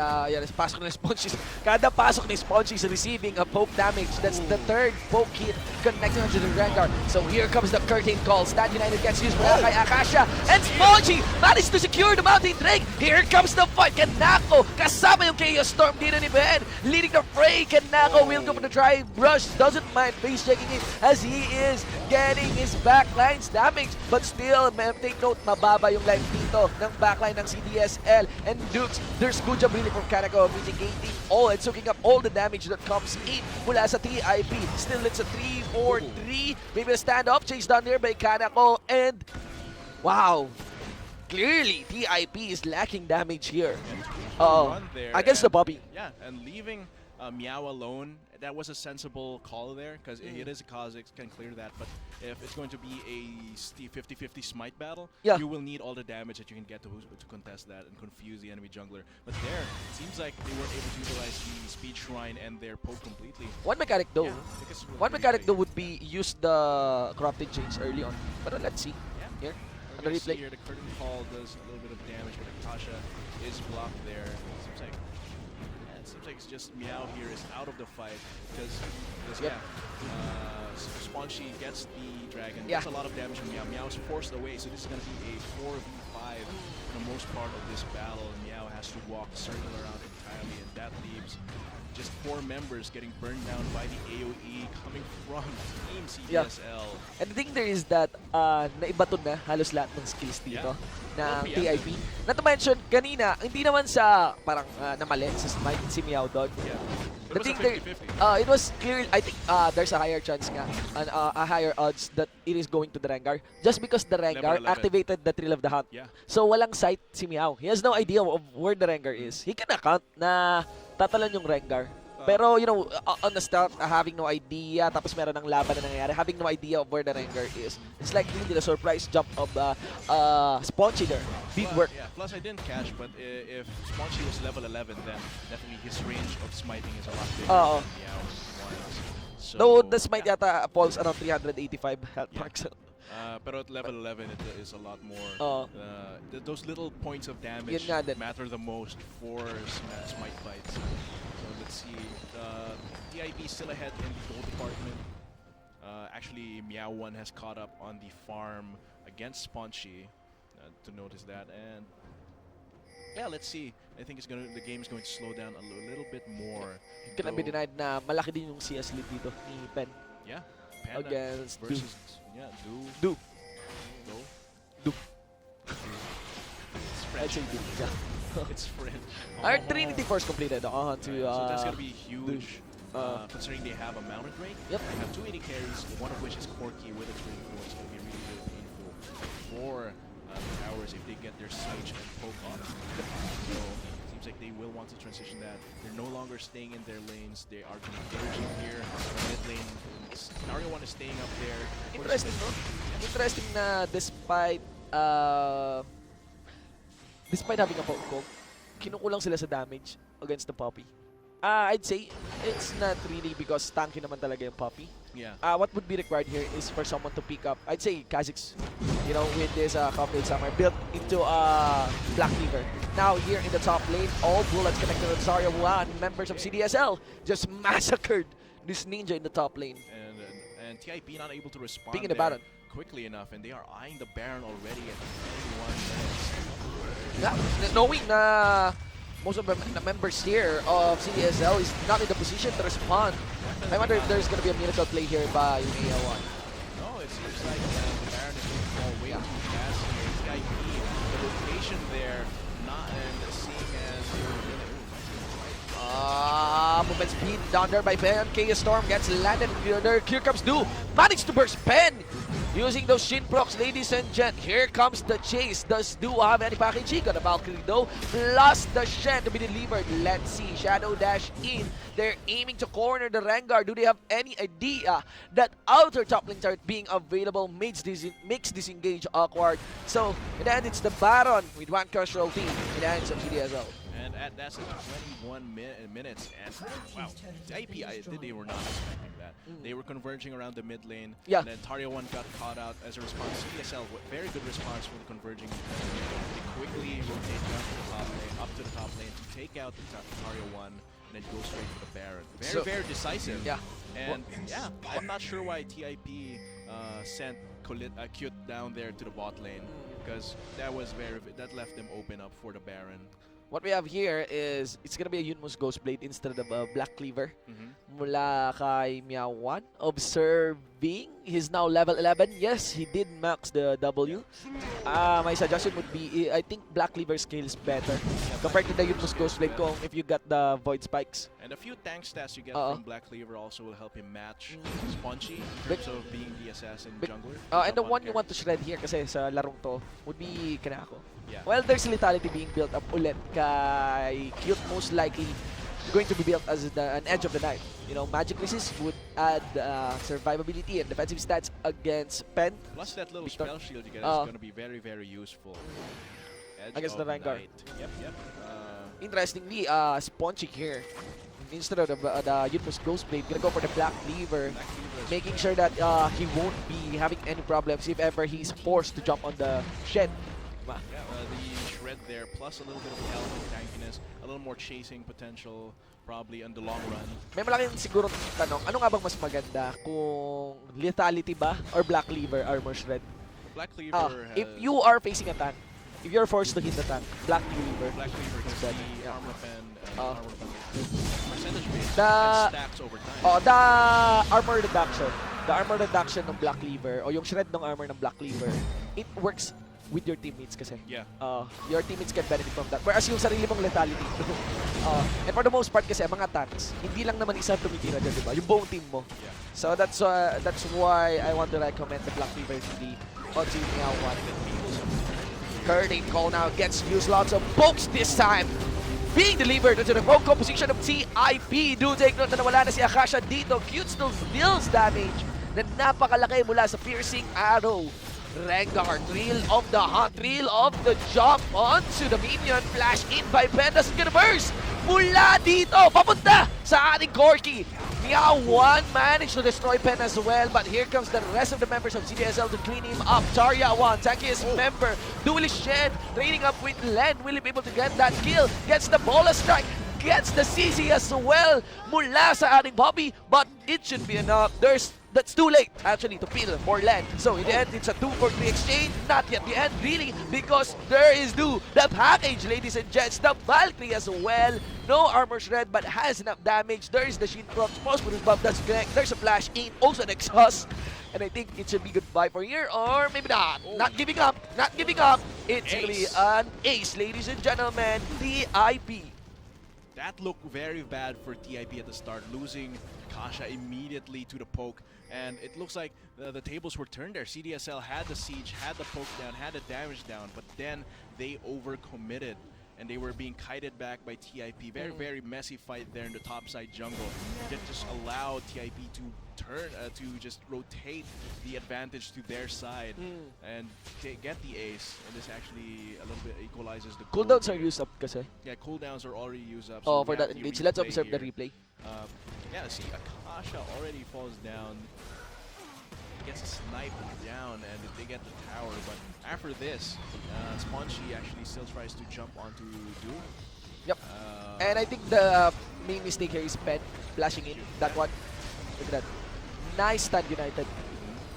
pasok ni Spongy. Kada pasok ni Spongy is receiving a poke damage. That's the third poke hit connecting to the Rengar. So here comes the curtain call. Stand United gets used by kay Akasha, and Spongy managed to secure the Mountain Drake. Here comes the fight. Kanako kasama yung Chaos Storm dito ni Ben, leading the fray. Kanako will go for the try brush, doesn't mind face checking it as he is getting his backlines damage, but still take note, mababa yung life dito ng backline ng CDSL and Dukes. There's good job really from Kaneko mitigating all and soaking up all the damage that comes in mula sa TIP. Still it's a 3-4-3, maybe a stand-up chase down there by Kaneko, and wow, clearly TIP is lacking damage here against the Bobby. Yeah, and leaving Meow alone that was a sensible call there, because it is a Kha'Zix, can clear that, but if it's going to be a 50-50 smite battle, you will need all the damage that you can get to contest that and confuse the enemy jungler. But there, it seems like they were able to utilize the Speed Shrine and their poke completely. One mechanic though, would be use the corrupted chains early on. But let's see. Here, on the replay. Here, the curtain call does a little bit of damage, but Natasha is blocked there. Seems like it's just Meow here is out of the fight because Spongy gets the dragon. That's a lot of damage from Meow. Meow is forced away, so this is going to be a 4v5 for the most part of this battle. Meow has to walk the circle around entirely, and that leaves just 4 members getting burned down by the AoE coming from Team CDSL. And the thing there is that naibaton na halos lahat ng skills dito ng TIP. Not to mention, kanina, hindi naman sa parang namali sa smite si Meow Dog. The thing there, it was clear, I think there's a higher chance nga, and a higher odds that it is going to the Rengar. Just because the Rengar activated the Thrill of the Hunt. So walang sight si Meow. He has no idea of where the Rengar is. He can account na tatalan yung Rengar. Pero, you know, on the start, having no idea, tapos meron ng laban na nangyayari, having no idea of where the Rengar is. It's like really the surprise jump of Spongy there. Big work. Yeah, plus I didn't catch, but if Spongy was level 11, then definitely his range of smiting is a lot bigger than Meow's. So, though the smite yata falls around 385 health marks. Pero at level 11, it is a lot more. Those little points of damage matter the most for smite fights. So let's see. TIP still ahead in the gold department. Actually, Meow 1 has caught up on the farm against Spongy to notice that. And yeah, let's see. I think the game is going to slow down a little bit more. It cannot be denied na malaki din yung CS lead dito ni Pen. Yeah. Panda against versus Do. It's French. It's French. Our Trinity Force completed. So that's going to be huge, considering they have a mounted rate. They have 2 AD carries, one of which is Corki with a Trinity Force. It's going to be really, really painful for the towers if they get their Siege and poke on. So it seems like they will want to transition that. They're no longer staying in their lanes. They are converging here. Mid lane, Scenario 1 is staying up there. Interesting, no? Interesting na despite having a poke, kinukulang sila sa damage against the Poppy. I'd say it's not really because tanky naman talaga yung Poppy. What would be required here is for someone to pick up, I'd say Kha'Zix, you know, with this Cocktail Summer built into Black Cleaver. Now here in the top lane, all bullets connected to Zarya 1. Members of CDSL just massacred this ninja in the top lane. And TIP not able to respond quickly enough, and they are eyeing the Baron already at 21 minutes. Knowing na most of the members here of CDSL is not in the position to respond. I wonder if there's going to be a miracle play here by UNEA1. No, it seems like the Baron is going to fall way too fast here. TIP, the rotation there, not and seeing as movement speed down there by Pen. Chaos Storm gets landed there. Here comes Do. Managed to burst Pen. Using those shin procs, ladies and gents. Here comes the chase. Does Do have any packaging? Got a Valkyrie though. Plus the Shen to be delivered. Let's see. Shadow dash in. They're aiming to corner the Rengar. Do they have any idea that outer top lanes are being available? Makes disengage awkward. So in the end, it's the Baron with one casualty in the hands of CDSL. And that's 21 minutes, and wow, TIP, they were not expecting that. They were converging around the mid lane, and then Taria 1 got caught out as a response. CDSL, very good response for the converging. They quickly rotate up to the top lane to take out the Taria 1, and then go straight for the Baron. Very decisive. And I'm not sure why TIP sent Cute down there to the bot lane, because that left them open up for the Baron. What we have here is, it's gonna be a Yunmo's Ghostblade instead of a Black Cleaver. Mula kay Meow 1. Observing, he's now level 11. Yes, he did max the W. My suggestion would be, I think Black Cleaver scales better compared to the Yunmo's Ghostblade kung if you got the Void Spikes. And a few tank stats you get from Black Cleaver also will help him match Spongy in terms of being the assassin jungler. And the one you want to shred here kasi sa larong to would be Kanako. Well, there's lethality being built up ulit kay Cute, most likely going to be built as an edge of the night. You know, magic resist would add survivability and defensive stats against Pen. Plus that little Victor. spell shield you get is going to be very, very useful. Edge Against of the Vanguard. Night. Yep. Interestingly, Spongy here, instead of the Yunus Ghostblade, gonna go for the Black Cleaver, Black Cleaver is making correct. sure that he won't be having any problems if ever he's forced to jump on the shed. Yeah, the shred there, plus a little bit of health and tankiness, a little more chasing potential, probably in the long run. May malaking siguro tanong, ano nga bang mas maganda? Kung lethality ba or Black Cleaver armor shred? Black Cleaver has If you are facing a tank, if you're forced to hit the tank, Black Cleaver. Black Cleaver gets Instead, the yeah. armor pen, armor pen percentage base The- and stacks over time. The armor reduction. The armor reduction ng Black Cleaver o yung shred ng armor ng Black Cleaver, it works with your teammates kasi. Yeah. Your teammates can benefit from that. Whereas yung sarili mong lethality. And for the most part kasi, mga tanks, hindi lang naman isa tumitira dyan, di ba? Yung buong team mo. Yeah. So that's why I want to recommend the Black Cleaver CD on Meow 1. Curtain call now gets used, lots of pokes this time. Being delivered into the wrong composition of TIP. Do take note na nawala na si Akasha dito. Cute still deals damage na napakalaki mula sa piercing arrow. Rengar, thrill of the hunt, thrill of the jump onto the minion. Flash in by Pendas, gonna burst mula dito, papunta sa ating Corky. Meow 1 managed to destroy Pen as well, but here comes the rest of the members of CDSL to clean him up. Tarya 1, tankiest member, duelist Shed, trading up with Len. Will he be able to get that kill? Gets the bola strike, gets the CC as well mula sa ating Bobby, but it should be enough. That's too late, actually, to peel for Len. So, in the end, it's a 2-for-3 exchange. Not yet the end, really, because there is the package, ladies and gents. The Valkyrie as well. No armor shred, but has enough damage. There is the Shin Props. Phosphorus Buff does connect. There's a flash in, also an exhaust. And I think it should be goodbye for here, or maybe not. Not giving up, not giving up. It's really an ace, ladies and gentlemen. TIP. That looked very bad for TIP at the start, losing Kasha immediately to the poke. And it looks like the tables were turned there. CDSL had the siege, had the poke down, had the damage down, but then they overcommitted and they were being kited back by TIP. Very, very messy fight there in the topside jungle. That just allowed TIP to turn, to just rotate the advantage to their side and get the ace. And this actually a little bit equalizes the Cooldowns goal. are used up kasi. Yeah, cooldowns are already used up. Oh, we for have that the engage. Let's replay observe the here. replay. Yeah, see, Akasha already falls down. Gets a snipe down, and they get the tower. But after this, Spongy actually still tries to jump onto Du. Yep. And I think the main mistake here is Pen flashing in. That one. Look at that. Nice stand United.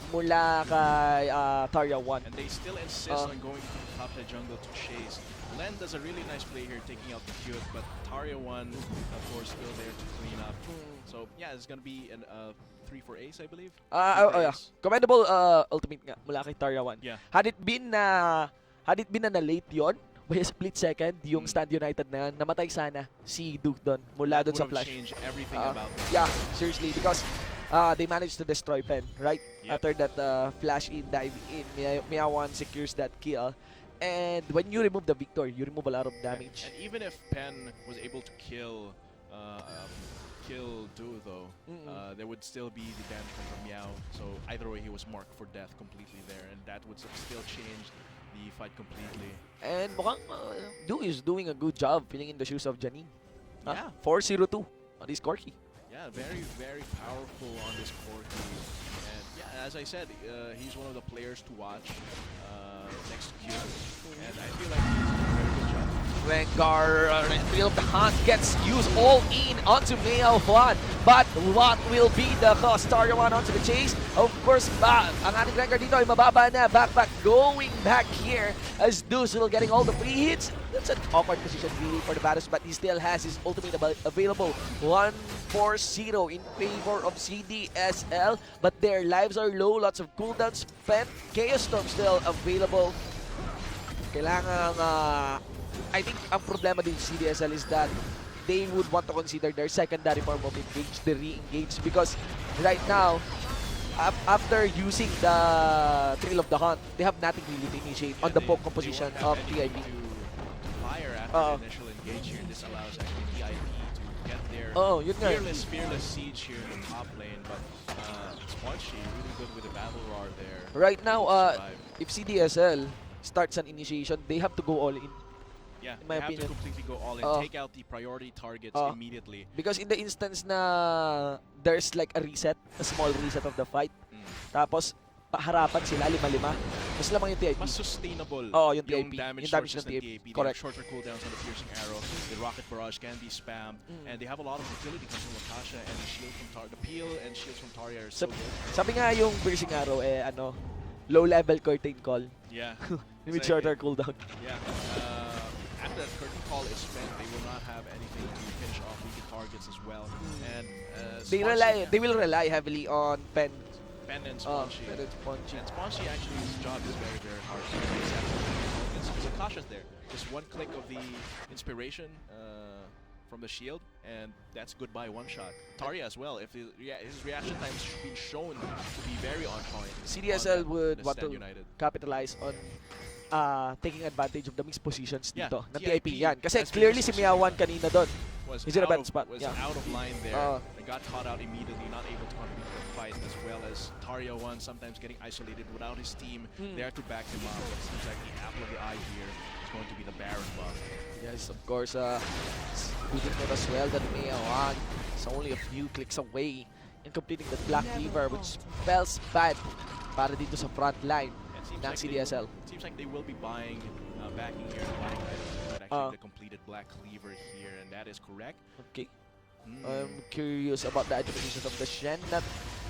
Mula kay Tarya 1. And they still insist on going to the topside jungle to chase. Len does a really nice play here, taking out the cute, but Tarya 1, of course, still there to clean up. So yeah, it's gonna be an 3 for ace, I believe. Yeah. Commendable ultimate nga mula kay Tarya 1. Yeah. Had it been na late yon, by a split second, yung Stand United na yan, namatay sana si Duke doon mula doon sa Would have flash. changed everything about this. Yeah, seriously, because they managed to destroy Pen, right? Yep. After that flash in, dive in, Miawan secures that kill. And when you remove the Victor, you remove a lot of damage. And even if Pen was able to kill Du though, there would still be the damage from Meow. So either way, he was marked for death completely there, and that would still change the fight completely. And mukhang Du is doing a good job filling in the shoes of Janine. Yeah. 4-0-2 on this Corky. Yeah, very, very powerful on this Corky. And yeah, as I said, he's one of the players to watch next to Q. And I feel like he's doing a very good job. Rengar, Thrill of the Hunt gets used all in onto Mayo 1. But what will be the cost? Tarya 1 onto the chase. Of course, ang ating Rengar dito ay mababa na. Backpack going back here as Du still getting all the free hits. That's an awkward position really for the Battles, but he still has his ultimate available. 1-4-0 in favor of CDSL, but their lives are low. Lots of cooldowns spent. Chaos Storm still available. Kailangan I think ang problema din sa CDSL is that they would want to consider their secondary form of engage, the re-engage, because right now, after using the Thrill of the Hunt, they have nothing really to initiate on the poke composition of TIP. To fire after the initial engage here. This allows actually TIP to get there. Oh, yun nga. Fearless siege here in the top lane, but Spongy really good with the battle roar there. Right now, Able to survive. if CDSL starts an initiation, they have to go all in. Yeah, in my they have opinion. to completely go all in, take out the priority targets immediately. Because in the instance na there's like a reset, a small reset of the fight, tapos harapan sila, 5-5, mas lamang yung TIP. Mas sustainable Yung TIP. damage Yung damage sources ng ng TIP. TIP. They have Correct. shorter cooldowns on the piercing arrow. The rocket barrage can be spammed, and they have a lot of utility coming from Latasha, and the shield from the peel and shields from Tarya are so good. Sabi nga yung piercing arrow, low level curtain call. Yeah. With shorter cooldown. Yeah. After that curtain call is spent, they will not have anything to finish off weaker targets as well. And They will rely heavily on Pen. Pen and Spongy. And Spongy actually, his job is very, very hard. Because Akasha's there. Just one click of the inspiration from the shield, and that's goodbye one shot. Tarya as well, if his reaction time has been shown to be very on point. CDSL would want to United. capitalize on taking advantage of the mixed positions dito na TIP TIP yan. Kasi clearly si Miawan kanina doon. Was He's in a bad spot. Was out of line there. And got caught out immediately, not able to complete the fight, as well as Tarya one sometimes getting isolated without his team there to back him up. It seems like the apple of the eye here is going to be the Baron buff. Yes, of course. Good to note as well that Miawan is only a few clicks away in completing the Black Cleaver, which spells bad para dito sa front line ng CDSL. It seems like they will be buying, backing here, buying actually the completed Black Cleaver here, and that is correct. Okay. I'm curious about the itemizations of the Shen.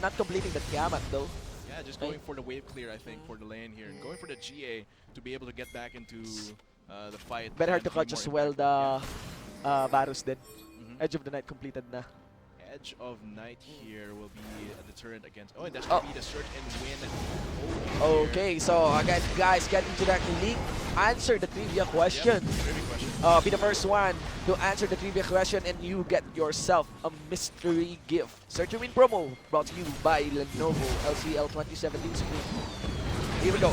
Not completing the Tiamat though. Yeah, just going for the wave clear, I think, for the lane here, and going for the GA to be able to get back into the fight. Better hard to catch as well the Varus then. Edge of the Night completed na. Edge of Night here will be a deterrent against. Oh, and that's going to be the search and win. Okay, so again, guys, get into that link. Answer the trivia question. Yep, trivia question. Be the first one to answer the trivia question, and you get yourself a mystery gift. Search and win promo brought to you by Lenovo LCL 2017 screen. Here we go.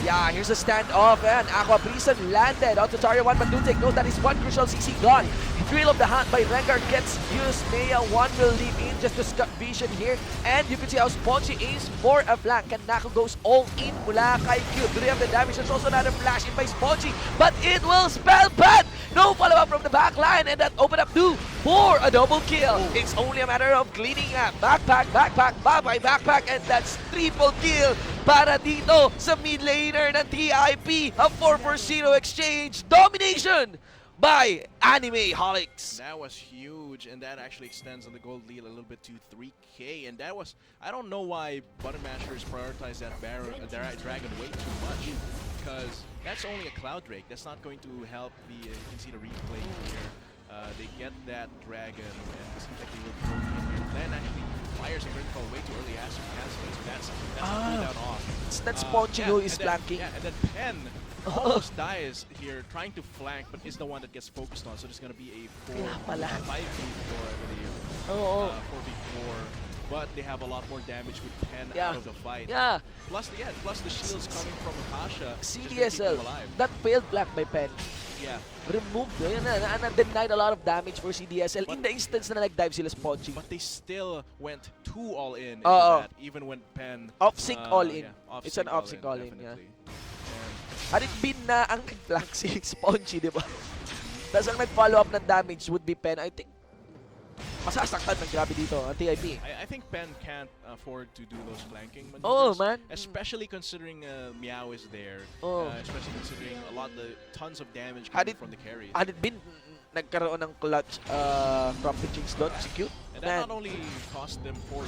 Yeah, here's a standoff, and Aqua Prison landed onto Tarya 1, but do take note that is one crucial CC gone. Thrill of the Hunt by Rengar gets used. Maya 1 will leave in just to scut vision here, and you can see how Spongy aims for a flank. Kanako goes all in mula kay Q. Do they have the damage? There's also another flash in by Spongy, but it will spell bad. No follow-up from the back line, and that opened up for a double kill. It's only a matter of cleaning up. Backpack, bye-bye, backpack, and that's triple kill para dito sa mid laner ng TIP. A 4-for-0 exchange. Domination by Anime Holics. That was huge, and that actually extends on the gold lead a little bit to 3K. And that was, I don't know why Button Mashers prioritized that dragon way too much, because that's only a Cloud Drake. That's not going to help the, you can see the replay here. They get that dragon, and it seems like they will go in here. Then actually fires a critical way too early, has to cancel it. So that's a cooldown off. That's Spongy who is flanking. Yeah, and then Pen almost dies here trying to flank, but is the one that gets focused on. So there's going to be a 5v4, I believe, 4v4. But they have a lot more damage with Pen out of the fight. Yeah. Plus the shields coming from Akasha. CDSL, that failed flank by Pen. Yeah. Removed, and denied a lot of damage for CDSL in the instance na nag-dive sila Spongy. But they still went 2 all in into that, even when Pen... Off-sync all in. Yeah, It's an off-sync all in, yeah. definitely. Had it been na ang nag-flank si Spongy, di ba? Tapos ang nag-follow up ng damage would be Pen. I think masasaktan ng grabe dito ang TIP. I think Pen can't afford to do those flanking maneuvers. Oh, man. Especially considering Meow is there. Oh. Especially considering the tons of damage coming from the carry. Had it been nagkaroon ng clutch from pitchings doon, si Q. And that not only cost them 4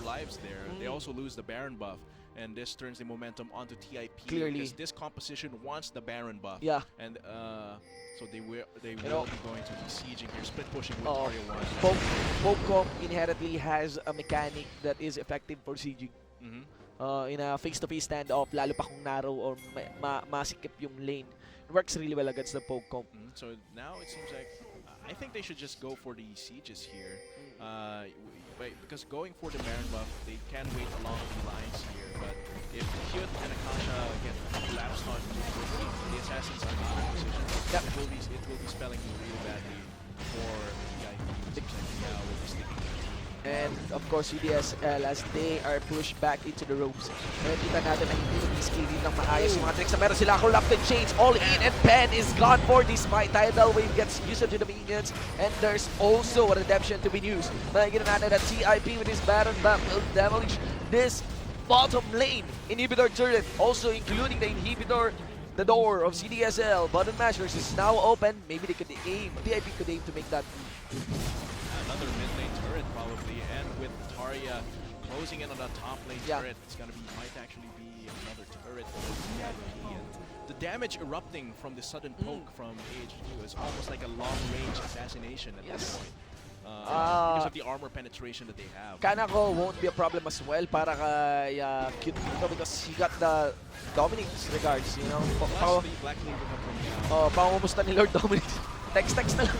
lives there, they also lose the Baron buff. And this turns the momentum onto TIP. Clearly. Because this composition wants the Baron buff. Yeah. And so they will be going to be sieging here, split pushing with Tarya 1. Pogcom inherently has a mechanic that is effective for sieging. In a face-to-face standoff, lalo pa kung narrow or masikip yung lane. It works really well against the Pogcom. So now it seems like I think they should just go for the sieges here. Because going for the Baron buff, they can wait along the lines here. But if Hyut and Akasha get lapsed on the assassins are not in position, it will be spelling really badly for TIP. The looks like now will be sticking to the team. And of course, CDSL as they are pushed back into the ropes. And kita natin na hindi nag-skill din ng maayos yung mga tricks na meron sila. Corrupted Chains all in and Pen is gone for this fight. Tidal Wave gets used to the minions and there's also a redemption to be used. Makikita natin that CIP with his Baron Back will demolish this bottom lane inhibitor turret, also including the inhibitor. The door of CDSL, button mashers is now open. Maybe they could aim, TIP could aim to make that move. Another mid lane turret probably, and with Tarja closing in on the top lane turret, it's gonna be, might actually be another turret over VIP. And the damage erupting from the sudden poke from AH2 is almost like a long-range assassination at this point. Because of the armor penetration that they have. Kanako won't be a problem as well para kay Cute dito because he got the Dominic's regards, you know. Black Cleaver from Pangumusta ni Lord Dominic. Text na lang.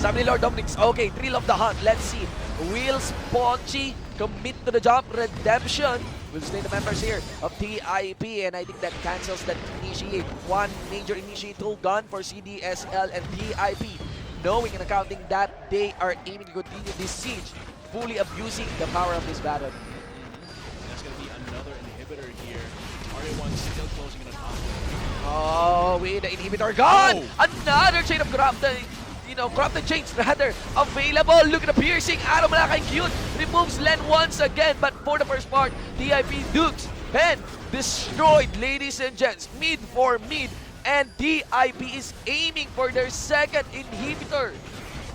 Sabi ni Lord Dominic, okay, thrill of the hunt. Let's see. Will Spongy commit to the job? Redemption will stay the members here of TIP, and I think that cancels that initiate. One major initiate tool gone for CDSL and TIP, knowing and accounting that they are aiming to continue this siege, fully abusing the power of this battle. That's going to be another inhibitor here. RA1 still closing in the top lane. Oh, with the inhibitor gone! Another chain of corrupted, corrupted chains rather available. Look at the piercing. Araw mula kay Cute. Removes Len once again, but for the first part, TIP Dukes and destroyed, ladies and gents. Mid for mid. And TIP is aiming for their second inhibitor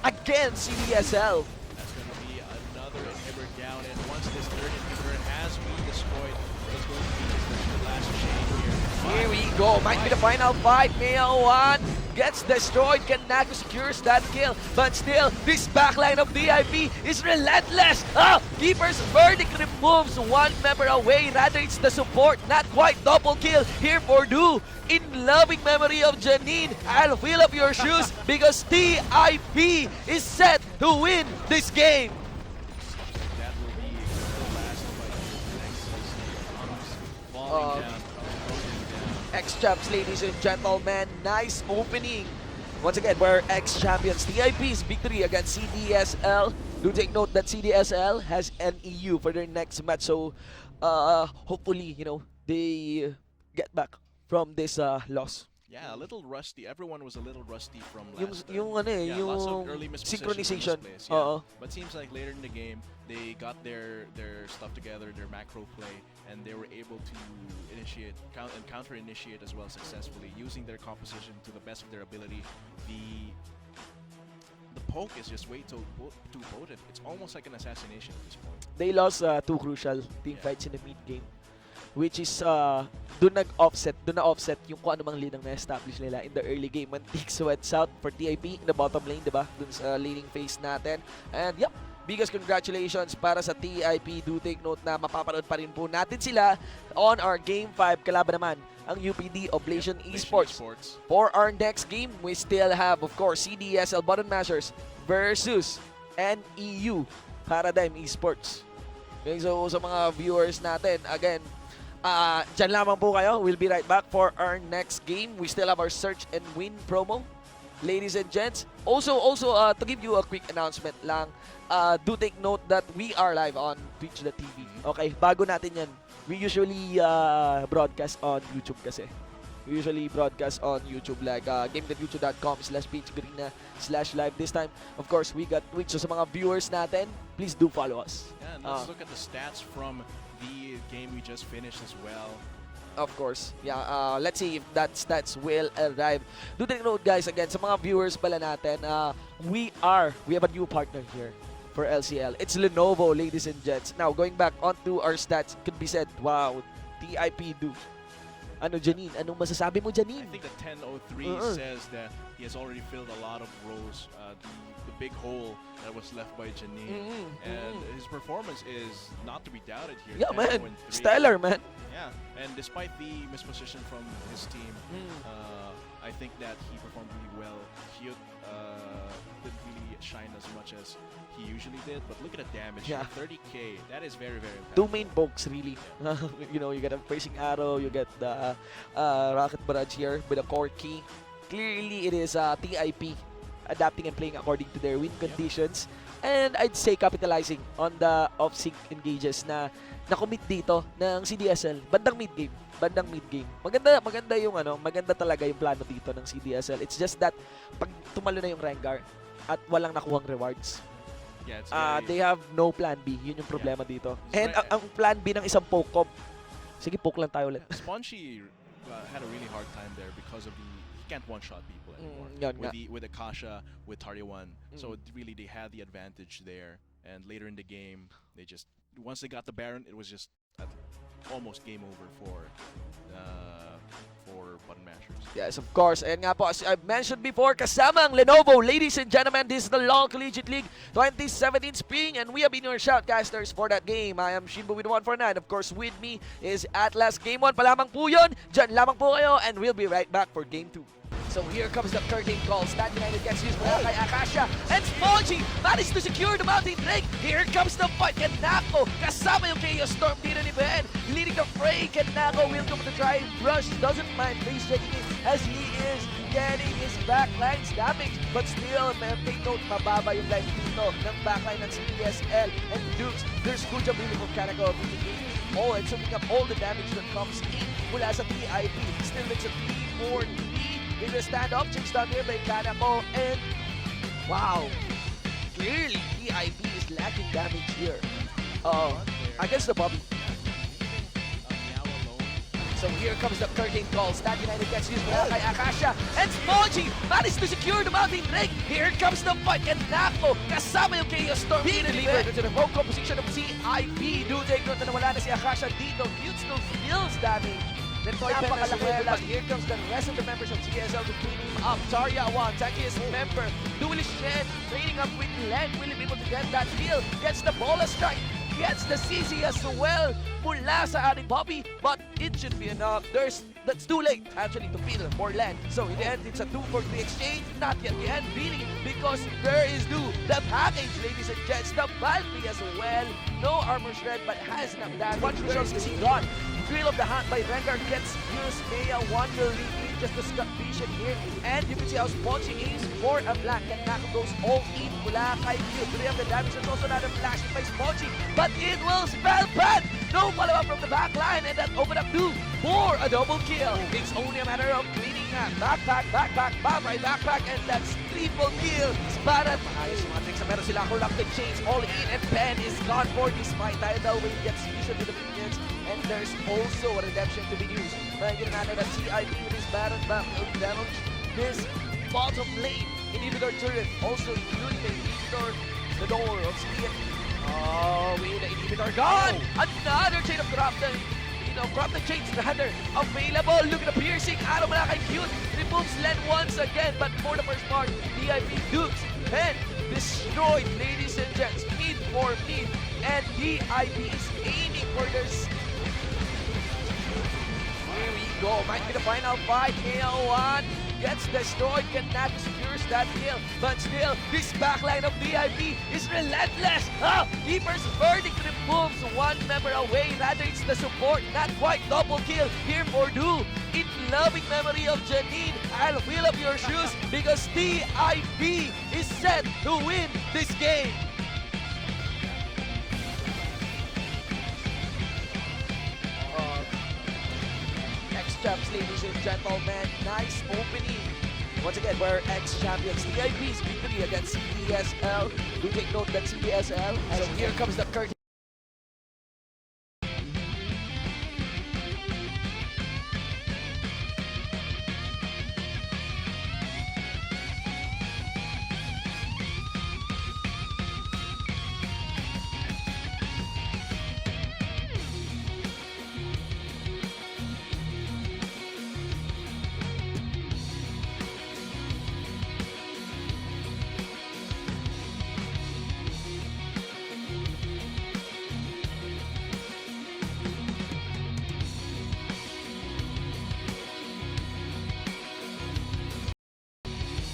against CDSL. That's going to be another inhibitor down, and once this third inhibitor has been destroyed, it's going to be just the last chain here. Here we go. Might be the final fight. Meo1 gets destroyed. Kanako secures that kill. But still, this backline of TIP is relentless. Keeper's Verdict removes one member away. Rather, it's the support. Not quite double kill here for Du. In loving memory of Janine, I'll fill up your shoes because TIP is set to win this game. That will be the last fight. Nexus comes falling down. X-Champs, ladies and gentlemen, nice opening. Once again, we're X-Champions. TIP's victory against CDSL. Do take note that CDSL has an EU for their next match. So, hopefully, they get back from this loss. Yeah, a little rusty. Everyone was a little rusty from last Lots of early synchronization. But seems like later in the game, they got their stuff together, their macro play, and they were able to initiate and counter initiate as well successfully, using their composition to the best of their ability. The poke is just way too potent. It's almost like an assassination at this point. They lost two crucial team fights in the mid game, which is doon na-offset yung kung ano mang lead ang na-establish nila in the early game when Tick sweats out for TIP in the bottom lane, diba? Doon sa laning phase natin. And yep, biggest congratulations para sa TIP. Do take note na mapapanood pa rin po natin sila on our Game 5. Kalaban naman ang UPD Oblation Esports. For our next game, we still have, of course, CDSL Button Mashers versus NEU Paradigm Esports. Okay, so sa mga viewers natin, again, dyan lamang po kayo. We'll be right back for our next game. We still have our Search and Win promo. Ladies and gents, also to give you a quick announcement lang, do take note that we are live on Twitch.tv. Okay, bago natin yan. We usually broadcast on YouTube kasi. We usually broadcast on YouTube like game.youtube.com/pagegarena/live. This time, of course, we got Twitch. So sa mga viewers natin, please do follow us. Yeah, and let's look at the stats from the game we just finished as well. Of course. Yeah, let's see if that stats will arrive. Do take note, guys, again, sa mga viewers pala natin, we have a new partner here for LCL. It's Lenovo, ladies and gents. Now, going back onto our stats, could be said, wow, TIP do. Ano, Janine? Anong masasabi mo, Janine? I think the 1003 says that he has already filled a lot of roles. The big hole that was left by Janine. And his performance is not to be doubted here. Yeah, man. Stellar, man. Yeah, and despite the misposition from his team, I think that he performed really well. Hyuk didn't really shine as much as he usually did, but look at the damage. Yeah. 30k, that is very, very impactful. Two main pokes, really. You get a Piercing Arrow, you get the Rocket Barrage here with a core key. Clearly, it is TIP adapting and playing according to their win conditions. And I'd say capitalizing on the off-sync engages na na-commit dito ng CDSL. Bandang mid-game. Maganda yung maganda talaga yung plano dito ng CDSL. It's just that pag tumalo na yung Rengar at walang nakuhang rewards, Yeah, it's they have no plan B. Yun yung problema dito. And ang plan B ng isang poke cob, sige, poke lang tayo ulit. Spongy had a really hard time there because of he can't one-shot people anymore. With Akasha, with Taryawan. So really they had the advantage there. And later in the game, they just, once they got the Baron, it was just almost game over for button mashers. Yes, of course. And nga po, as I've mentioned before, kasama ang Lenovo. Ladies and gentlemen, this is the Long Collegiate League 2017 Spring, and we have been your shoutcasters for that game. I am Shinbo with 149. Of course, with me is Atlas. Game 1 pa lamang po yun. Diyan lamang po kayo, and we'll be right back for Game 2. So here comes the curtain call. Stat United gets used by Akasha. And Spongy managed to secure the mountain drake. Here comes the fight. Kanako kasama yung Chaos Storm dito ni Ben. Leading the fray. Kanako will come to try and brush. Doesn't mind face checking it as he is getting his backlines damage. But still, take note, mababa yung line dito ng backline ng CDSL and Dukes. There's good job really from Kanako. Oh, and soaking up all the damage that comes in mula sa TIP. Still it's a 3-4-3. In the standoff, chicks down here by Kanako, and wow, clearly EIP is lacking damage here. Against the Bobby. So here comes the curtain call. Stat United gets used by Akasha, and Spongy managed to secure the mountain drake. Here comes the fight, and Nako kasama yung Chaos Storm. Being delivered into the wrong composition of CIP. Do take note na wala na si Akasha dito. Mute still feels damage. Then napakalaki. Here comes the rest of the members of CDSL to clean him up. Taryawan, Taki's member. Duelist Shen training up with Len. Will he be able to get that kill? Gets the bola strike. Gets the CC as well. Mula sa ating Bobby. But it should be enough. That's too late actually to feel more land. So in the end, it's a 2-for-3 exchange. Not yet the end really, because there is the package, ladies and gents. The Valkyrie as well. No armor shred, but has enough damage. What results is he gone? Thrill of the Hunt by Rengar gets used. Maya 1 will lead in just to Scott Vision here. And you can see how Spongy aims for a flank. And Nako goes all in mula kay Q. 3 of the damage. There's also another flash by Spongy. But it will spell bad. No follow-up from the back line. And that opened up for a double kill. It's only a matter of cleaning up. Backpack, right backpack. And that's triple kill. Sparat. Ayos yung ating sa meron sila. Collected chains all in. And Ben is gone for despite Tidal Wave gets vision to the minions. And there's also a redemption to be used. Makikita natin that CIP with his Baron back will damage this bottom lane inhibitor turret. Also including the inhibitor, the door of CIP. Oh, with the inhibitor gone! Another chain of corrupted. Corrupted chains rather available. Look at the piercing. Araw mula kay Cute. Removes Len once again. But for the first part, DIP Dukes and destroyed, ladies and gents. Mid for mid. And DIP is aiming for their... Here we go. Might be the final fight. KO1 gets destroyed. Cannot secure that kill. But still, this backline of DIP is relentless. Keeper's verdict removes one member away. Rather, it's the support. Not quite double kill here for Du. In loving memory of Janine, I'll wheel up your shoes because DIP is set to win this game. Ex-champs, ladies and gentlemen, nice opening. Once again, we're ex-champions. DIP's victory against CDSL. Do take note that CDSL. So here comes the curtain